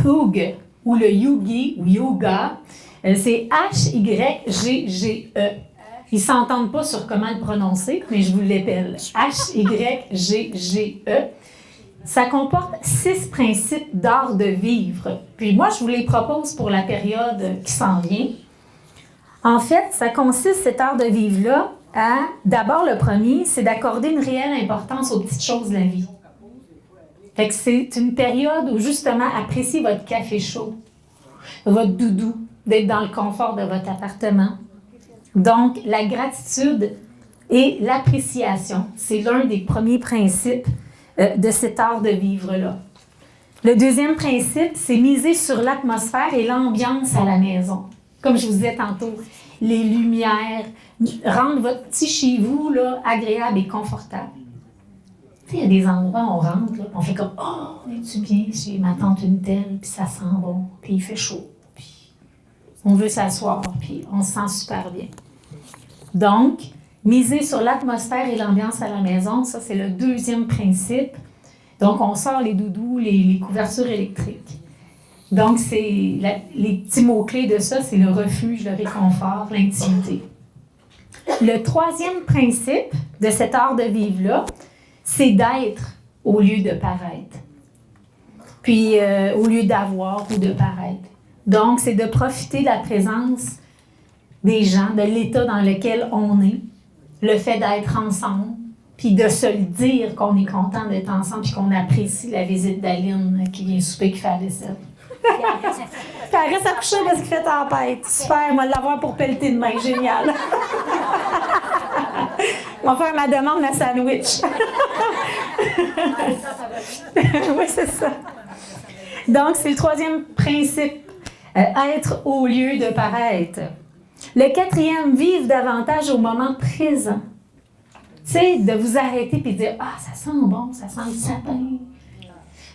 hygge, ou le yugi, ou yoga. C'est H-Y-G-G-E. Ils ne s'entendent pas sur comment le prononcer, mais je vous l'appelle. H-Y-G-G-E. Ça comporte 6 principes d'art de vivre. Puis moi, je vous les propose pour la période qui s'en vient. En fait, ça consiste, cet art de vivre-là, à, d'abord, le premier, c'est d'accorder une réelle importance aux petites choses de la vie. Fait que c'est une période où, justement, appréciez votre café chaud, votre doudou, d'être dans le confort de votre appartement. Donc, la gratitude et l'appréciation, c'est l'un des premiers principes de cet art de vivre-là. Le deuxième principe, c'est miser sur l'atmosphère et l'ambiance à la maison. Comme je vous disais tantôt, les lumières, rendre votre petit chez vous là, agréable et confortable. Tu sais, il y a des endroits où on rentre, là, on fait comme « Oh, es-tu bien chez ma tante une telle, puis ça sent bon, puis il fait chaud, puis on veut s'asseoir, puis on se sent super bien. » Donc, miser sur l'atmosphère et l'ambiance à la maison, ça, c'est le deuxième principe. Donc, on sort les doudous, les couvertures électriques. Donc, les petits mots-clés de ça, c'est le refuge, le réconfort, l'intimité. Le troisième principe de cet art de vivre-là, c'est d'être au lieu de paraître. Puis, au lieu d'avoir ou de paraître. Donc, c'est de profiter de la présence des gens, de l'état dans lequel on est, le fait d'être ensemble, puis de se le dire qu'on est content d'être ensemble, puis qu'on apprécie la visite d'Aline qui vient souper, qui fait la vaisselle. Puis elle reste à coucher parce qu'il fait tempête. Super, moi, l'avoir pour pelleter de main. Génial. On va faire ma demande de sandwich. Oui, c'est ça. Donc, c'est le troisième principe. Être au lieu de paraître. Le quatrième, vivre davantage au moment présent. Tu sais, de vous arrêter et de dire « Ah, ça sent bon, ça sent le sapin.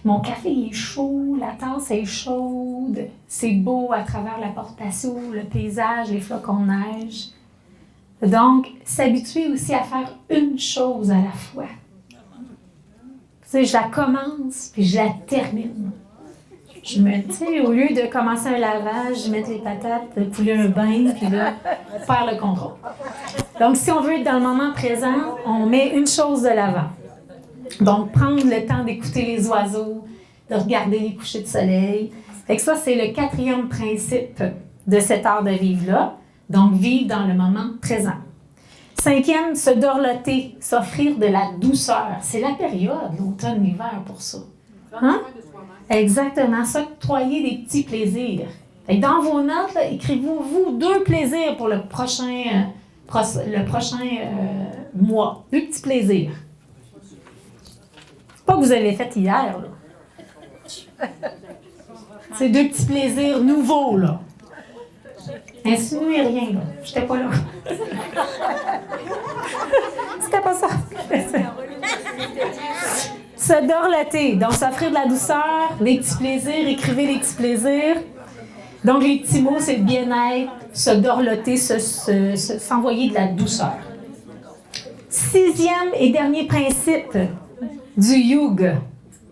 Mon café est chaud, la tasse est chaude. C'est beau à travers la porte patio, le paysage, les flocons de neige. » Donc, s'habituer aussi à faire une chose à la fois. Tu sais, je la commence puis je la termine. Je me dis, au lieu de commencer un lavage, mettre les patates, couler un bain, puis là, faire le contrôle. Donc, si on veut être dans le moment présent, on met une chose de l'avant. Donc, prendre le temps d'écouter les oiseaux, de regarder les couchers de soleil. Fait que ça, c'est le quatrième principe de cet art de vivre-là. Donc, vivre dans le moment présent. Cinquième, se dorloter, s'offrir de la douceur. C'est la période, l'automne, l'hiver, pour ça. Hein? Exactement, s'octroyer des petits plaisirs. Et dans vos notes, écrivez-vous 2 plaisirs pour le prochain mois. 2 petits plaisirs. C'est pas que vous avez fait hier, là. C'est 2 petits plaisirs nouveaux, là. Insinuez rien, là. J'étais pas là. C'était pas ça. Se dorloter, donc s'offrir de la douceur, des petits plaisirs, écrivez les petits plaisirs. Donc, les petits mots, c'est bien-être, se dorloter, s'envoyer de la douceur. 6e et dernier principe du Yoga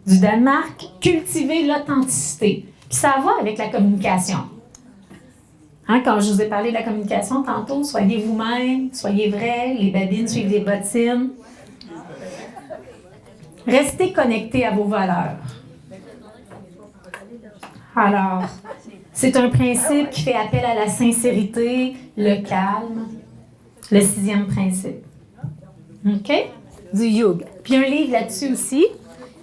du Danemark, cultiver l'authenticité. Puis ça va avec la communication. Hein, quand je vous ai parlé de la communication tantôt, soyez vous-même, soyez vrai, les babines suivent les bottines. Restez connectés à vos valeurs. Alors, c'est un principe qui fait appel à la sincérité, le calme. Le 6e principe. OK? Du yoga. Puis un livre là-dessus aussi,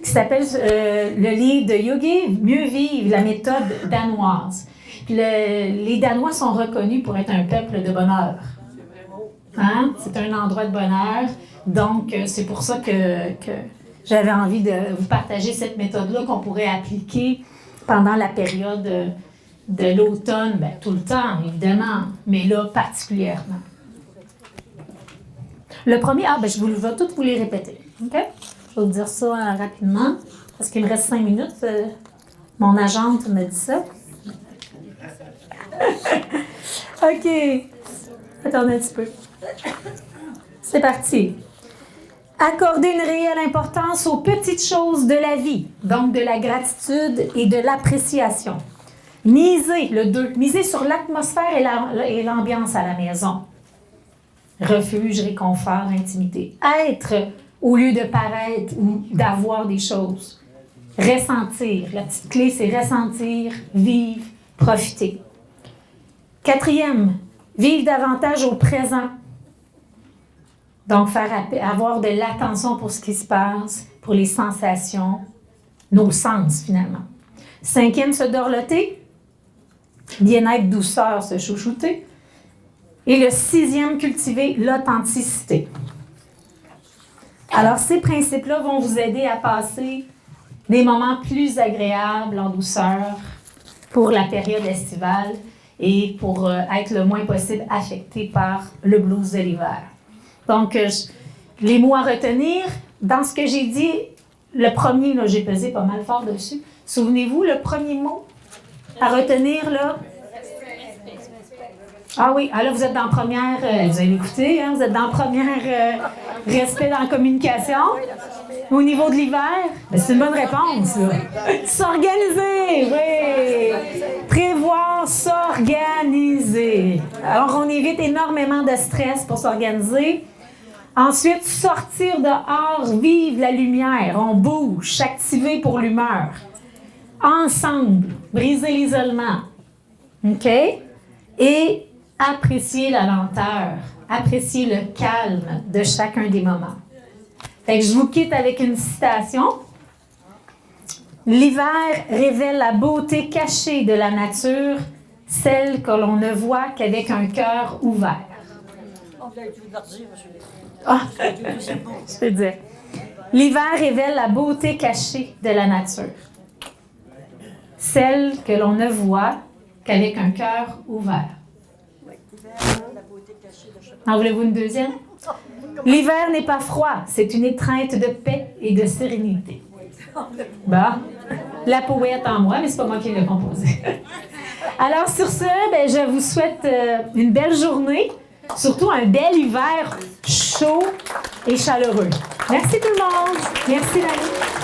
qui s'appelle le livre de Yogi, Mieux vivre, la méthode danoise. Puis les Danois sont reconnus pour être un peuple de bonheur. Hein? C'est un endroit de bonheur. Donc, c'est pour ça que j'avais envie de vous partager cette méthode-là qu'on pourrait appliquer pendant la période de l'automne. Bien, tout le temps, évidemment, mais là, particulièrement. Le premier, je vais toutes vous les répéter. OK? Je vais vous dire ça rapidement, parce qu'il me reste 5 minutes. Mon agente me dit ça. OK. Attendez un petit peu. C'est parti. Accorder une réelle importance aux petites choses de la vie, donc de la gratitude et de l'appréciation. Misez, le 2, misez sur l'atmosphère et l'ambiance à la maison. Refuge, réconfort, intimité. Être au lieu de paraître ou d'avoir des choses. Ressentir. La petite clé, c'est ressentir, vivre, profiter. 4e, vivre davantage au présent. Donc, avoir de l'attention pour ce qui se passe, pour les sensations, nos sens, finalement. 5e, se dorloter. Bien-être, douceur, se chouchouter. Et le 6e, cultiver l'authenticité. Alors, ces principes-là vont vous aider à passer des moments plus agréables, en douceur, pour la période estivale et pour être le moins possible affecté par le blues de l'hiver. Donc, les mots à retenir, dans ce que j'ai dit, le premier, là, j'ai pesé pas mal fort dessus. Souvenez-vous, le premier mot à retenir, là? Ah oui, alors vous êtes dans la première, vous avez écouté, hein, vous êtes dans la première respect dans la communication. Au niveau de l'hiver, ben, c'est une bonne réponse. Là. S'organiser, oui. Prévoir, s'organiser. Alors, on évite énormément de stress pour s'organiser. Ensuite, sortir dehors, vivre la lumière. On bouge, s'activer pour l'humeur. Ensemble, briser l'isolement. OK? Et apprécier la lenteur, apprécier le calme de chacun des moments. Fait que je vous quitte avec une citation. L'hiver révèle la beauté cachée de la nature, celle que l'on ne voit qu'avec un cœur ouvert. Ah, je peux dire. L'hiver révèle la beauté cachée de la nature, celle que l'on ne voit qu'avec un cœur ouvert. En voulez-vous une deuxième? L'hiver n'est pas froid, c'est une étreinte de paix et de sérénité. Bon, la poète en moi, mais c'est pas moi qui l'ai composé. Alors sur ce, ben, je vous souhaite une belle journée, surtout un bel hiver chaud et chaleureux. Merci tout le monde. Merci Dani.